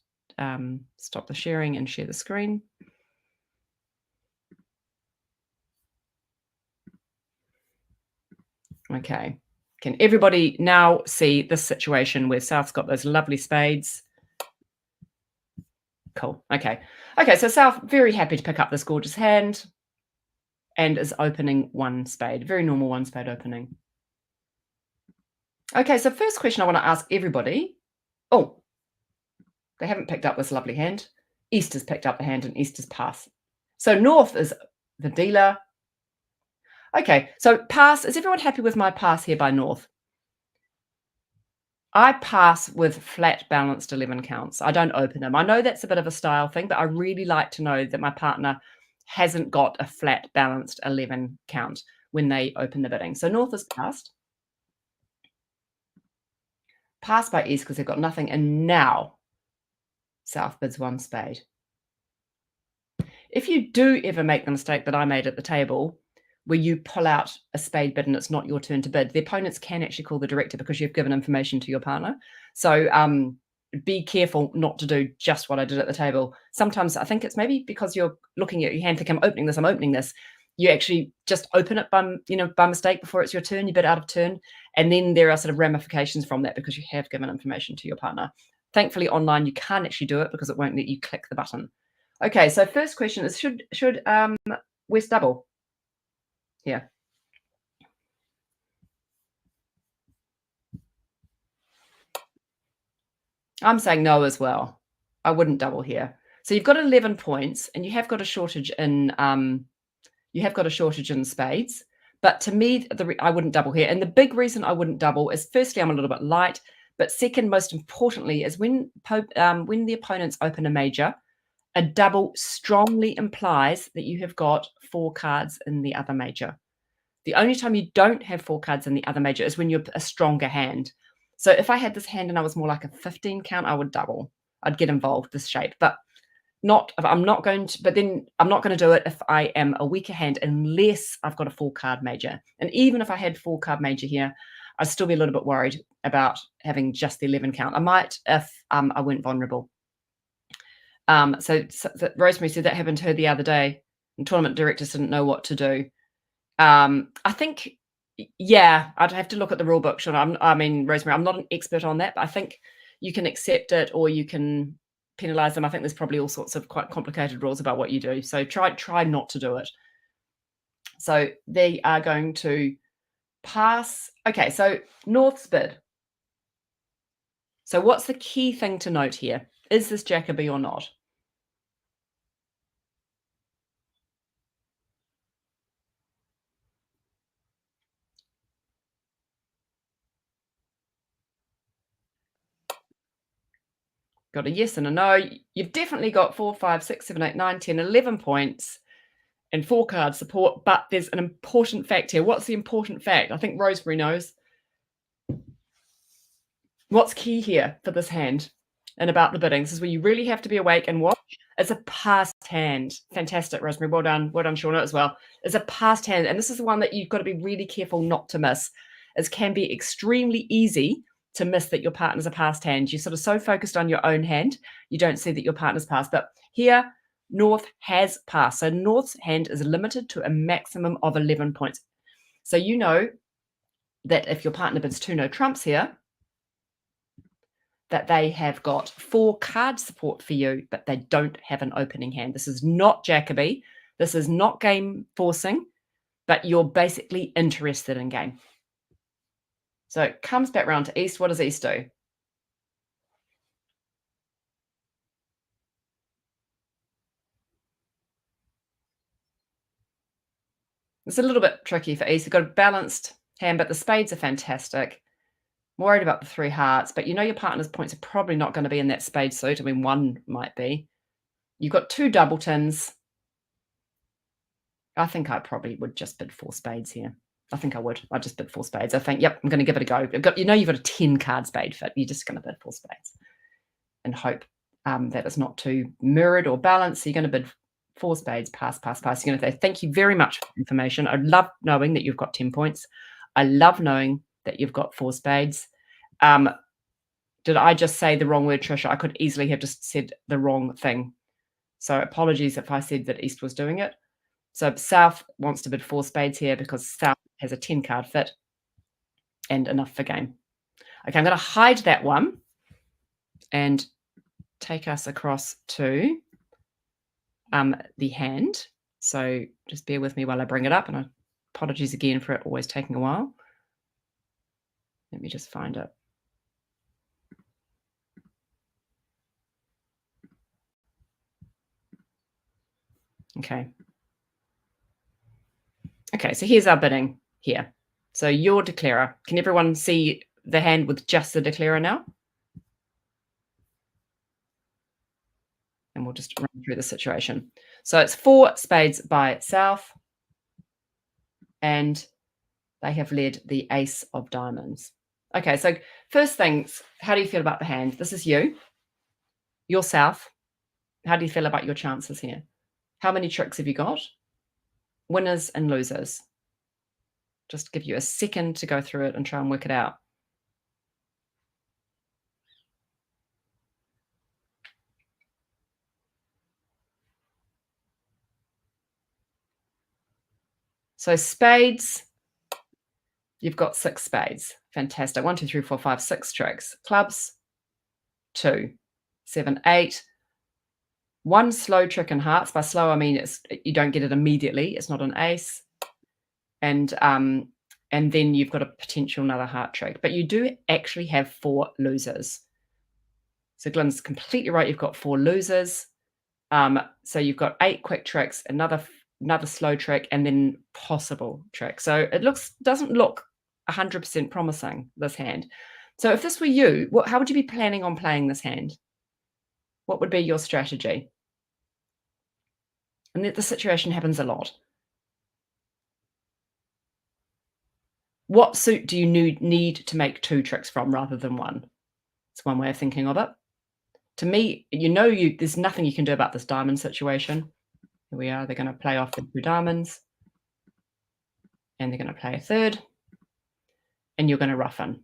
stop the sharing and share the screen. Okay. Can everybody now see this situation where South's got those lovely spades? Cool. Okay. Okay, so South, very happy to pick up this gorgeous hand, and is opening 1 spade. Very normal 1 spade opening. Okay, so first question I want to ask everybody. Oh, they haven't picked up this lovely hand. East has picked up the hand, and East has passed. So North is the dealer. Okay, so pass. Is everyone happy with my pass here by North? I pass with flat balanced 11 counts. I don't open them. I know that's a bit of a style thing, but I really like to know that my partner hasn't got a flat balanced 11 count when they open the bidding. So North is passed. Passed by East because they've got nothing, and now South bids 1 spade. If you do ever make the mistake that I made at the table, where you pull out a spade bid and it's not your turn to bid, the opponents can actually call the director because you've given information to your partner. So be careful not to do just what I did at the table. Sometimes I think it's maybe because you're looking at your hand, think I'm opening this. You actually just open it by mistake before it's your turn. You bid out of turn, and then there are sort of ramifications from that because you have given information to your partner. Thankfully, online you can't actually do it because it won't let you click the button. Okay, so first question is should West double here? I'm saying no as well. I wouldn't double here. So you've got 11 points, and you have got a shortage in spades. But to me, I wouldn't double here. And the big reason I wouldn't double is, firstly, I'm a little bit light. But second, most importantly, is when the opponents open a major, a double strongly implies that you have got 4 cards in the other major. The only time you don't have 4 cards in the other major is when you're a stronger hand. So if I had this hand and I was more like a 15 count, I would double. I'd get involved this shape, but I'm not going to do it if I am a weaker hand, unless I've got a 4-card major. And even if I had 4-card major here, I'd still be a little bit worried about having just the 11 count. I might if I weren't vulnerable. So Rosemary said that happened to her the other day, and tournament directors didn't know what to do. I think, yeah, I'd have to look at the rule book, Sean. I mean, Rosemary, I'm not an expert on that, but I think you can accept it or you can penalize them. I think there's probably all sorts of quite complicated rules about what you do. So try not to do it. So they are going to pass. Okay, so North's bid. So what's the key thing to note here? Is this Jacoby or not? Got a yes and a no. You've definitely got 4, 5, 6, 7, 8, 9, 10, 11 points and 4 card support, but there's an important fact here. What's the important fact? I think Rosemary knows. What's key here for this hand and about the bidding? This is where you really have to be awake and watch. It's a passed hand. Fantastic, Rosemary. Well done. Well done, Shauna, as well. It's a passed hand, and this is the one that you've got to be really careful not to miss. It can be extremely easy to miss that your partner's a passed hand. You're sort of so focused on your own hand, you don't see that your partner's passed. But here, North has passed. So North's hand is limited to a maximum of 11 points. So you know that if your partner bids 2 no trumps here, that they have got 4 card support for you, but they don't have an opening hand. This is not Jacoby. This is not game forcing, but you're basically interested in game. So it comes back round to East. What does East do? It's a little bit tricky for East. You've got a balanced hand, but the spades are fantastic. I'm worried about the 3 hearts, but you know your partner's points are probably not going to be in that spade suit. I mean, 1 might be. You've got 2 double tins. I think I probably would just bid 4 spades here. I think I would. I'd just bid 4 spades. I think, yep, I'm going to give it a go. You've got a 10 card spade fit. You're just going to bid 4 spades and hope that it's not too mirrored or balanced. So you're going to bid 4 spades, pass, pass, pass. You're going to say, thank you very much for the information. I love knowing that you've got 10 points. I love knowing that you've got 4 spades. Did I just say the wrong word, Trisha? I could easily have just said the wrong thing. So apologies if I said that East was doing it. So South wants to bid 4 spades here because South has a 10 card fit and enough for game. Okay, I'm going to hide that one and take us across to the hand. So just bear with me while I bring it up, and apologies again for it always taking a while. Let me just find it. Okay. Okay, so here's our bidding here. So your declarer. Can everyone see the hand with just the declarer now? And we'll just run through the situation. So it's 4 spades by South, and they have led the ace of diamonds. Okay, so first things, how do you feel about the hand? This is you. You're South. How do you feel about your chances here? How many tricks have you got? Winners and losers. Just give you a second to go through it and try and work it out. So spades, you've got 6 spades. Fantastic. 1, 2, 3, 4, 5, 6 tricks. Clubs, 2, 7, 8. 1 slow trick in hearts. By slow, I mean you don't get it immediately. It's not an ace. And then you've got a potential another heart trick. But you do actually have 4 losers. So Glyn's completely right. You've got 4 losers. So you've got 8 quick tricks, another slow trick, and then possible trick. So it doesn't look 100% promising, this hand. So if this were you, how would you be planning on playing this hand? What would be your strategy? And the situation happens a lot. What suit do you need to make 2 tricks from rather than 1? It's one way of thinking of it. To me, there's nothing you can do about this diamond situation. Here we are. They're going to play off the 2 diamonds. And they're going to play a 3rd. And you're going to rough in.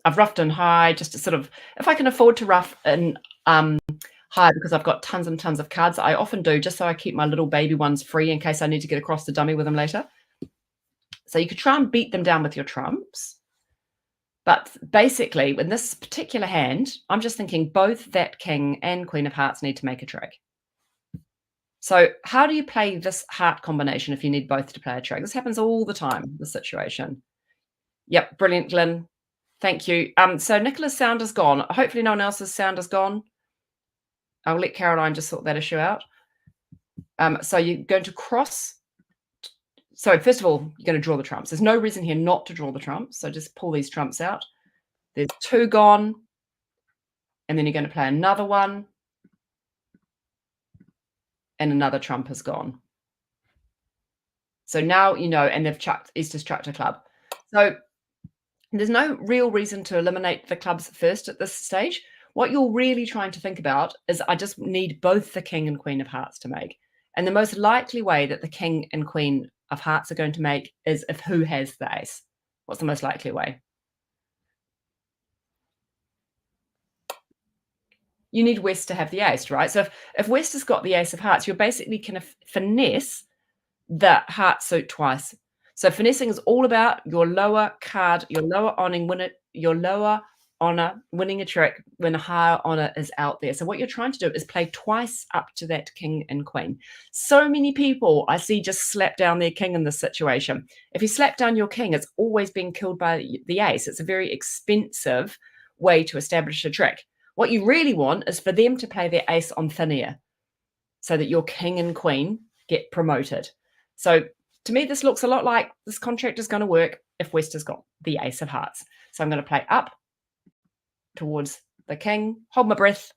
I've roughed in high just to sort of, if I can afford to rough in high because I've got tons and tons of cards, I often do just so I keep my little baby ones free in case I need to get across the dummy with them later. So you could try and beat them down with your trumps. But basically, in this particular hand, I'm just thinking both that king and queen of hearts need to make a trick. So how do you play this heart combination if you need both to play a trick? This happens all the time, the situation. Yep, brilliant, Glenn. Thank you. So Nicola's sound is gone. Hopefully no one else's sound is gone. I'll let Caroline just sort that issue out. So you're going to cross. So first of all, you're going to draw the trumps. There's no reason here not to draw the trumps. So just pull these trumps out. There's 2 gone. And then you're going to play another one. And another trump has gone. So now you know, and they've chucked, Easter's chucked a club. So there's no real reason to eliminate the clubs first at this stage. What you're really trying to think about is I just need both the king and queen of hearts to make. And the most likely way that the king and queen of hearts are going to make is if who has the ace. What's the most likely way? You need West to have the ace, right? So if West has got the ace of hearts, you're basically kind of finesse the heart suit twice. So finessing is all about your lower card, your lower honor winning a trick when a higher honor is out there. So what you're trying to do is play twice up to that king and queen. So many people I see just slap down their king in this situation. If you slap down your king, it's always being killed by the ace. It's a very expensive way to establish a trick. What you really want is for them to play their ace on thin air so that your king and queen get promoted. So to me, this looks a lot like this contract is going to work if West has got the ace of hearts. So I'm going to play up towards the king, hold my breath,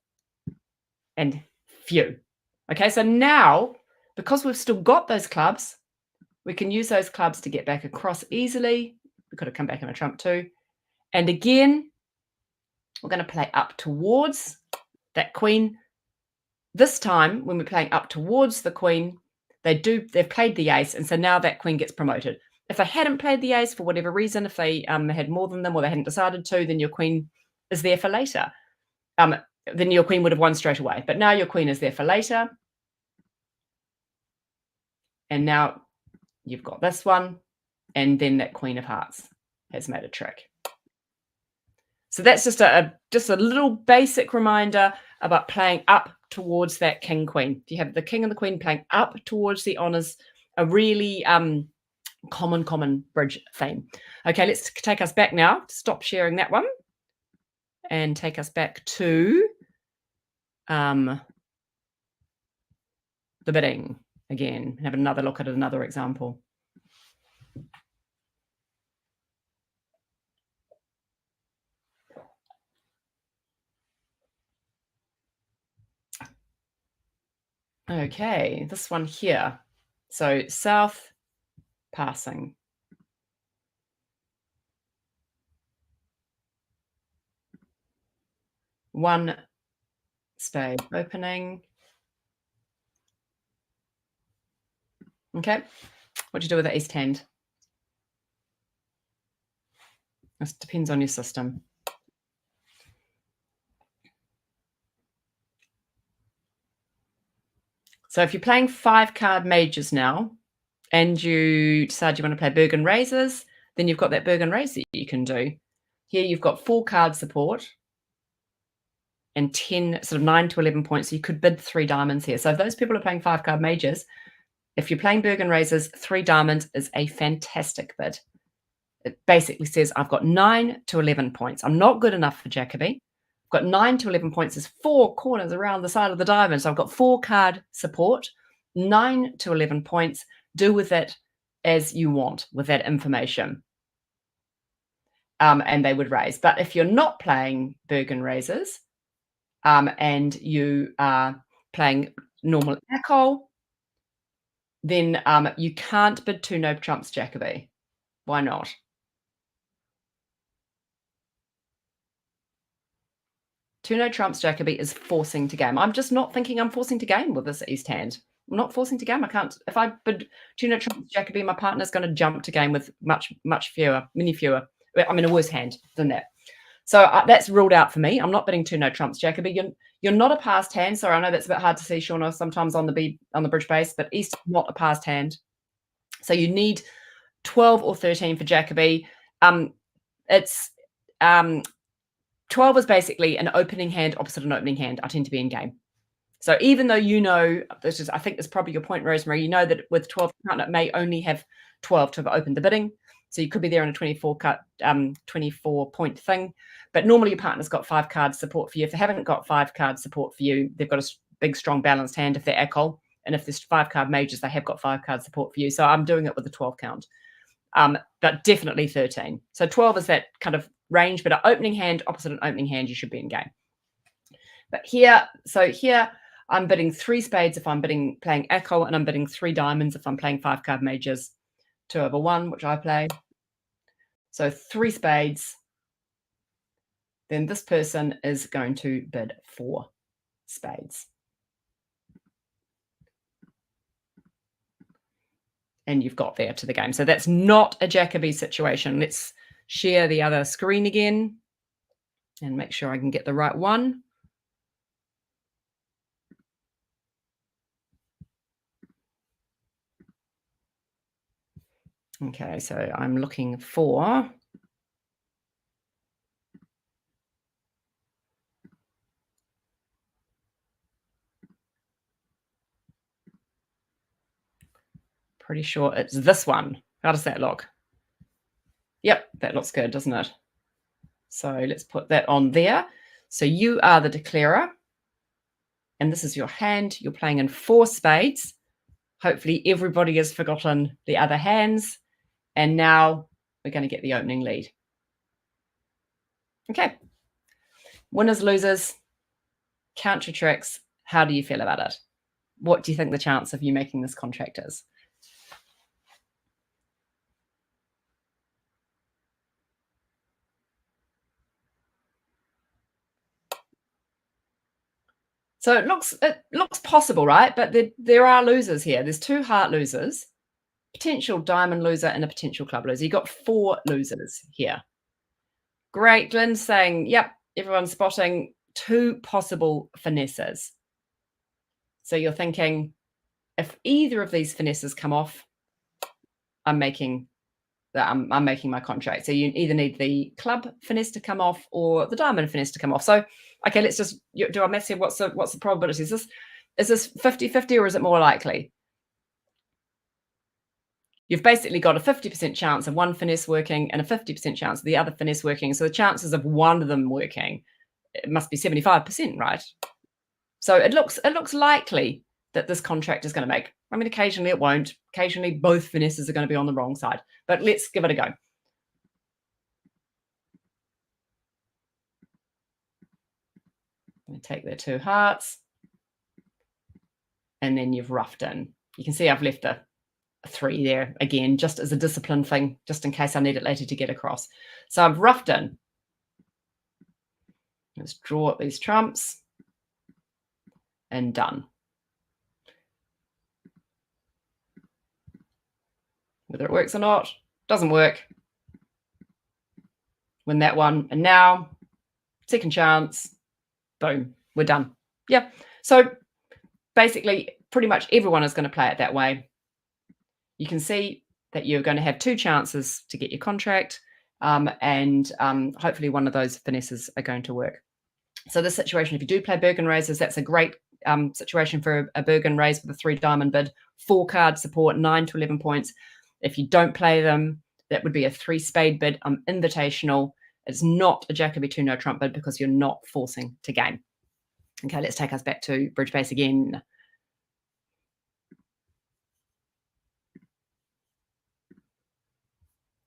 and phew. Okay, so now, because we've still got those clubs, we can use those clubs to get back across easily. We could have come back in a trump too. And again, we're going to play up towards that queen. This time, when we're playing up towards the queen, they've played the ace, and so now that queen gets promoted. If they hadn't played the ace for whatever reason, if they had more than them or they hadn't decided to, then your queen is there for later. Then your queen would have won straight away. But now your queen is there for later. And now you've got this one, and then that queen of hearts has made a trick. So that's just a little basic reminder about playing up towards that king queen. If you have the king and the queen playing up towards the honors, a really common bridge theme. Okay, let's take us back now. Stop sharing that one and take us back to the bidding again. Have another look at another example. Okay, this one here. So south passing. One spade opening. Okay, what do you do with the east hand? This depends on your system. So if you're playing 5-card majors now, and you decide you want to play Bergen Raises, then you've got that Bergen Raise that you can do. Here you've got 4-card support and 10, sort of 9 to 11 points. So you could bid 3 diamonds here. So if those people are playing 5-card majors, if you're playing Bergen Raises, 3 diamonds is a fantastic bid. It basically says I've got 9 to 11 points. I'm not good enough for Jacoby. I've got 9 to 11 points. There's 4 corners around the side of the diamond. So I've got 4-card support, 9 to 11 points. Do with it as you want with that information. And they would raise. But if you're not playing Bergen Raises and you are playing normal Acol, then you can't bid 2 no trumps Jacoby. Why not? Two no trumps Jacoby is forcing to game. I'm just not thinking I'm forcing to game with this east hand. I'm not forcing to game. I can't. If I bid 2 no trumps Jacoby, my partner's going to jump to game with many fewer. I mean, a worse hand than that. So that's ruled out for me. I'm not bidding 2 no trumps Jacoby. You're not a passed hand. Sorry, I know that's a bit hard to see, Shauna, sometimes on the bridge base, but east is not a passed hand. So you need 12 or 13 for Jacoby. It's 12 is basically an opening hand opposite an opening hand. I tend to be in game. So even though I think that's probably your point, Rosemary, you know that with 12, your partner may only have 12 to have opened the bidding. So you could be there on a 24 point thing. But normally your partner's got 5 cards support for you. If they haven't got 5 cards support for you, they've got a big, strong, balanced hand if they're alcohol. And if there's 5 card majors, they have got 5 cards support for you. So I'm doing it with the 12 count. But definitely 13. So 12 is that kind of range, but an opening hand opposite an opening hand, you should be in game. But here I'm bidding 3 spades if I'm playing alcohol, and I'm bidding 3 diamonds if I'm playing 5 card majors, 2/1, which I play. So 3 spades. Then this person is going to bid 4 spades. And you've got there to the game. So that's not a Jacoby situation. Let's share the other screen again and make sure I can get the right one. Okay, so I'm looking for pretty sure it's this one. How does that look? Yep, that looks good, doesn't it? So let's put that on there. So you are the declarer, and this is your hand. You're playing in 4 spades. Hopefully everybody has forgotten the other hands. And now we're going to get the opening lead. Okay. Winners, losers, count your tricks. How do you feel about it? What do you think the chance of you making this contract is? So it looks possible, right? But there are losers here. There's 2 heart losers, potential diamond loser, and a potential club loser. You've got 4 losers here. Great. Glenn's saying, yep, everyone's spotting 2 possible finesses. So you're thinking, if either of these finesses come off, I'm making my contract. So you either need the club finesse to come off or the diamond finesse to come off. So, okay, let's just do our maths here. What's the probability? Is this 50-50 or is it more likely? You've basically got a 50% chance of one finesse working and a 50% chance of the other finesse working. So the chances of one of them working, it must be 75%, right? So it looks likely that this contract is going to make. I mean, occasionally it won't. Occasionally both finesses are going to be on the wrong side. But let's give it a go. I'm going to take their 2 hearts. And then you've roughed in. You can see I've left a 3 there again, just as a discipline thing, just in case I need it later to get across. So I've roughed in. Let's draw up these trumps. And done. Whether it works or not, doesn't work. Win that one. And now, second chance, boom, we're done. Yeah. So basically, pretty much everyone is going to play it that way. You can see that you're going to have 2 chances to get your contract, and hopefully one of those finesses are going to work. So this situation, if you do play Bergen raises, that's a great situation for a Bergen raise with a 3 diamond bid, 4 card support, 9 to 11 points. If you don't play them, that would be a 3 spade bid, invitational. It's not a Jacoby 2 no trump bid because you're not forcing to game. Okay, let's take us back to bridge base again.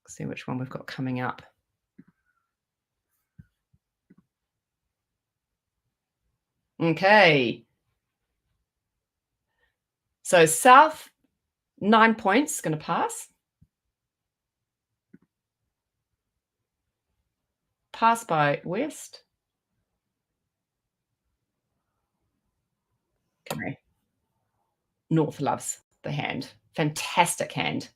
See which one we've got coming up. Okay. So south, 9 points, going to pass. Pass by west. Okay. North loves the hand. Fantastic hand.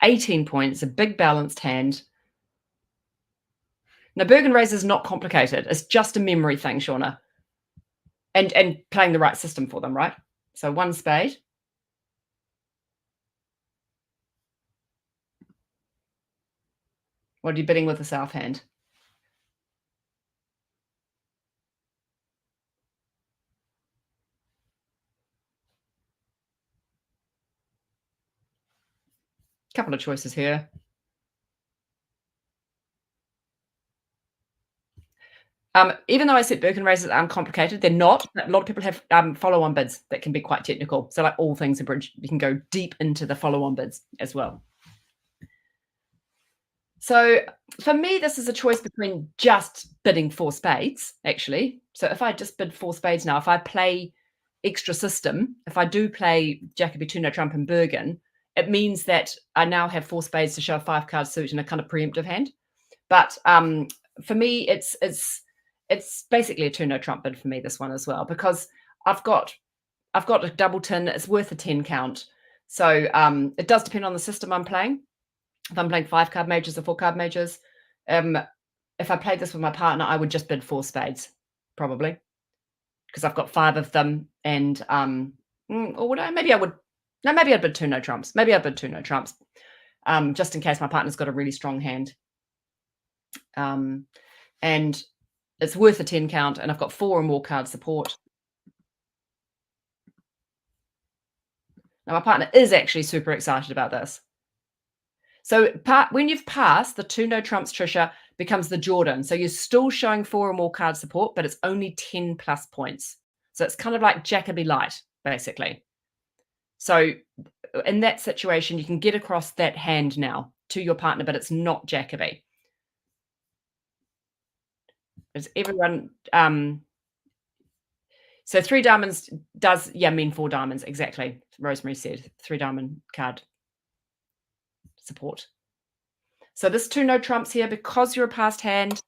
18 points, a big balanced hand. Now, Bergen raise is not complicated. It's just a memory thing, Shauna. And playing the right system for them, right? So 1 spade. What are you bidding with the south hand? Couple of choices here. Even though I said Birkin raises are uncomplicated, they're not. A lot of people have follow-on bids that can be quite technical. So like all things in bridge, you can go deep into the follow-on bids as well. So for me, this is a choice between just bidding 4 spades, actually. So if I just bid 4 spades now, if I play extra system, if I do play Jacoby, 2 no trump and Bergen, it means that I now have 4 spades to show a 5-card suit in a kind of preemptive hand. But for me, it's basically a 2 no trump bid for me, this one as well, because I've got a double tin. It's worth a 10 count. So it does depend on the system I'm playing. If I'm playing 5-card majors or 4-card majors, if I played this with my partner, I would just bid 4 spades, probably, because I've got 5 of them. And or would I? Maybe I would. No, maybe I'd bid 2 no trumps. Maybe I'd bid 2 no trumps, just in case my partner's got a really strong hand. And it's worth a 10 count, and I've got 4 or more card support. Now my partner is actually super excited about this. So when you've passed, the 2 no trumps, Trisha, becomes the Jordan. So you're still showing 4 or more card support, but it's only 10 plus points. So it's kind of like Jacoby light, basically. So in that situation, you can get across that hand now to your partner, but it's not Jacoby. Is everyone... So 3 diamonds does, mean 4 diamonds, exactly. Rosemary said 3 diamond card support. So this 2 no trumps here, because you're a passed hand,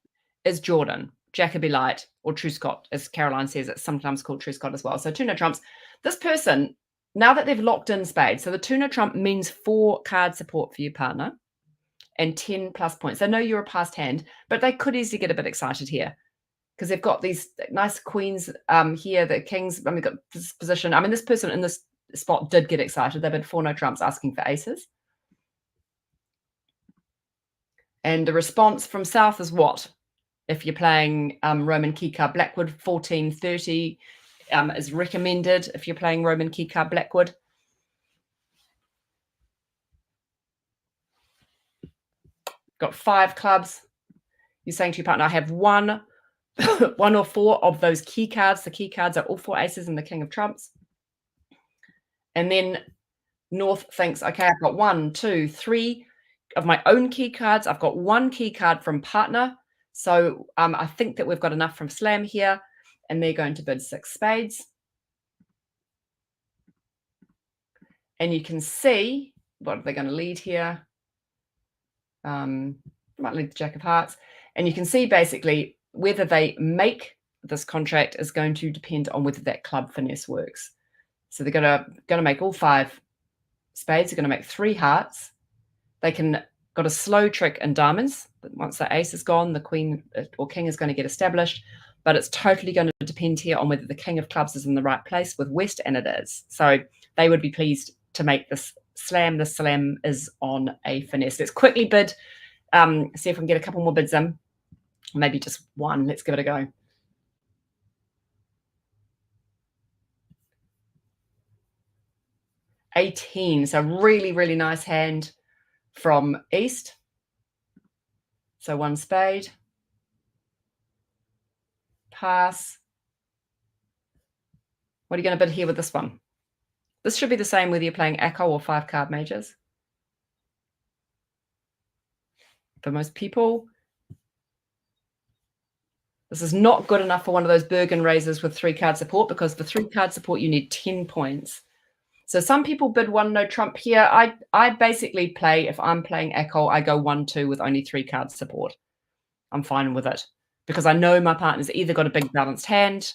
is Jordan, Jacoby light, or True Scott, as Caroline says. It's sometimes called True Scott as well. So 2 no trumps. This person, now that they've locked in spades, so the 2 no trump means 4 card support for your partner and 10 plus points. They know you're a passed hand, but they could easily get a bit excited here because they've got these nice queens here, the kings. I mean, got this position. I mean, this person in this spot did get excited. They bid 4 no trumps asking for aces. And the response from south is what? If you're playing Roman key card Blackwood, 1430 is recommended if you're playing Roman key card Blackwood. Got 5 clubs. You're saying to your partner, I have one or 4 of those key cards. The key cards are all 4 aces and the king of trumps. And then north thinks, okay, I've got 1, 2, 3 of my own key cards. I've got 1 key card from partner. So I think that we've got enough from slam here. And they're going to bid 6 spades. And you can see what they're going to lead here. Might lead the Jack of Hearts. And you can see basically whether they make this contract is going to depend on whether that club finesse works. So they're going to make all 5 spades. They're going to make 3 hearts. They got a slow trick in diamonds. Once the ace is gone, the queen or king is going to get established. But it's totally going to depend here on whether the king of clubs is in the right place with West, and it is. So they would be pleased to make this slam. The slam is on a finesse. Let's quickly bid. See if we can get a couple more bids in. Maybe just 1. Let's give it a go. $18. So really, really nice hand from East. So 1 spade. Pass. What are you going to bid here with this one? This should be the same whether you're playing ACO or 5-card majors. For most people, this is not good enough for one of those Bergen raises with 3-card support, because for 3-card support, you need 10 points. So some people bid 1 no trump here. I basically play, if I'm playing ACO, I go 1-2 with only 3-card support. I'm fine with it because I know my partner's either got a big balanced hand,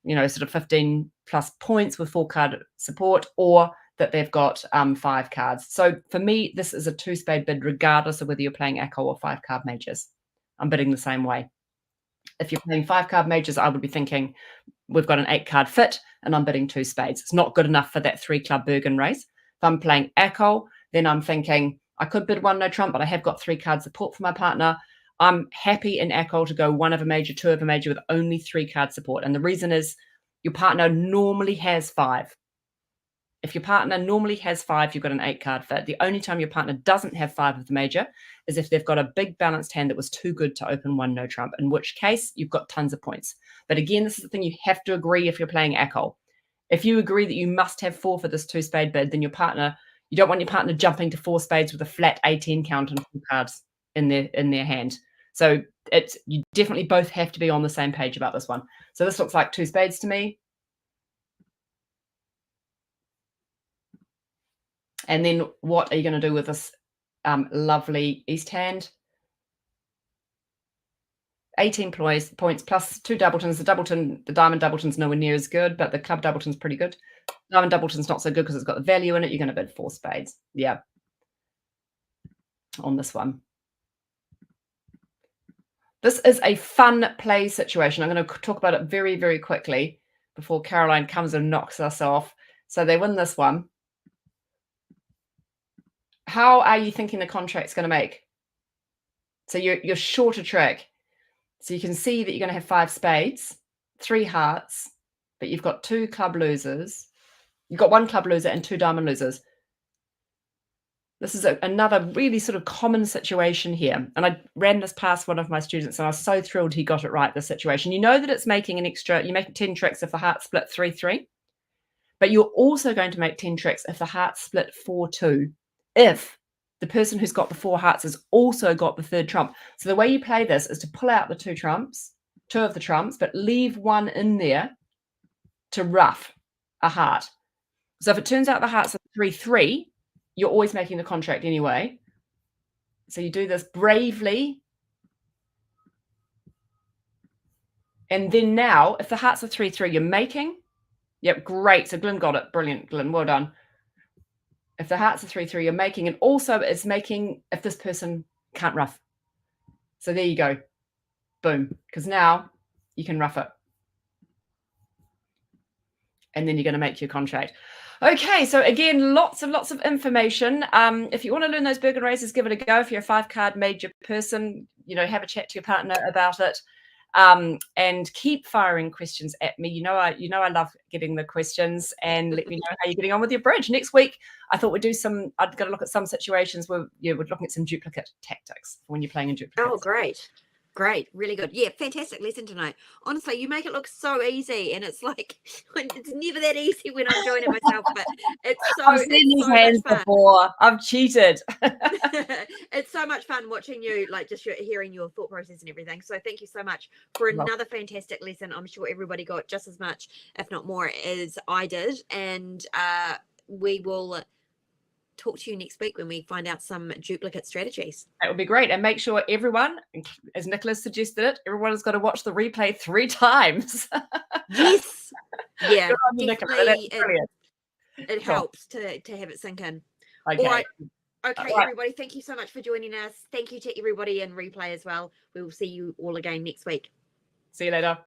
sort of 15 plus points with 4-card support, or that they've got 5 cards. So for me, this is a 2-spade bid, regardless of whether you're playing ACO or 5-card majors. I'm bidding the same way. If you're playing 5-card majors, I would be thinking we've got an 8-card fit and I'm bidding 2 spades. It's not good enough for that 3-club Bergen race. If I'm playing ACO, then I'm thinking I could bid 1 no trump, but I have got 3 card support for my partner. I'm happy in ACOL to go 1 of a major, 2 of a major with only 3 card support. And the reason is your partner normally has 5. If your partner normally has 5, you've got an 8 card fit. The only time your partner doesn't have 5 of the major is if they've got a big balanced hand that was too good to open 1 no trump, in which case you've got tons of points. But again, this is the thing you have to agree if you're playing ACOL. If you agree that you must have 4 for this 2 spade bid, then you don't want your partner jumping to 4 spades with a flat 18 count and 2 cards in their hand. So you definitely both have to be on the same page about this one. So this looks like 2 spades to me. And then what are you going to do with this lovely East hand? 18 points plus 2 doubletons. The diamond doubleton's nowhere near as good, but the club doubleton's pretty good. Diamond doubleton's not so good because it's got the value in it. You're going to bid 4 spades. Yeah. On this one. This is a fun play situation. I'm going to talk about it very, very quickly before Caroline comes and knocks us off. So they win this one. How are you thinking the contract's going to make? So you're short a trick. So you can see that you're going to have 5 spades, 3 hearts, but you've got 2 club losers. You've got 1 club loser and 2 diamond losers. This is another really sort of common situation here. And I ran this past one of my students and I was so thrilled he got it right, this situation. You know that it's making an extra, you make 10 tricks if the heart split 3-3, but you're also going to make 10 tricks if the heart split 4-2, if the person who's got the 4 hearts has also got the 3rd trump. So the way you play this is to pull out the 2 of the trumps, but leave 1 in there to ruff a heart. So if it turns out the heart's a 3-3, you're always making the contract anyway. So you do this bravely. And then now, if the heart's a 3-3, you're making. Yep, great. So Glyn got it. Brilliant, Glyn. Well done. If the heart's a 3-3, you're making. And also it's making if this person can't ruff. So there you go. Boom. Because now you can ruff it. And then you're going to make your contract. Okay, so again, lots of information. If you want to learn those Bergen races, give it a go. If you're a 5-card major person, have a chat to your partner about it. And keep firing questions at me. I love getting the questions, and let me know how you're getting on with your bridge. Next week, I thought I'd got to look at some situations where we're looking at some duplicate tactics when you're playing in duplicates. Oh, great, really good. Yeah, fantastic lesson tonight. Honestly, you make it look so easy, and it's like it's never that easy when I'm doing it myself, but it's so I've seen these hands before. I've cheated. It's so much fun watching you, like just hearing your thought process and everything. So thank you so much for another fantastic lesson. I'm sure everybody got just as much, if not more, as I did, and we will talk to you next week when we find out some duplicate strategies. That would be great. And make sure everyone, as Nicholas suggested it, everyone has got to watch the replay 3 times. Yes. Yeah. Definitely. It helps to have it sink in. Okay. All right. Okay, everybody. Thank you so much for joining us. Thank you to everybody in replay as well. We will see you all again next week. See you later.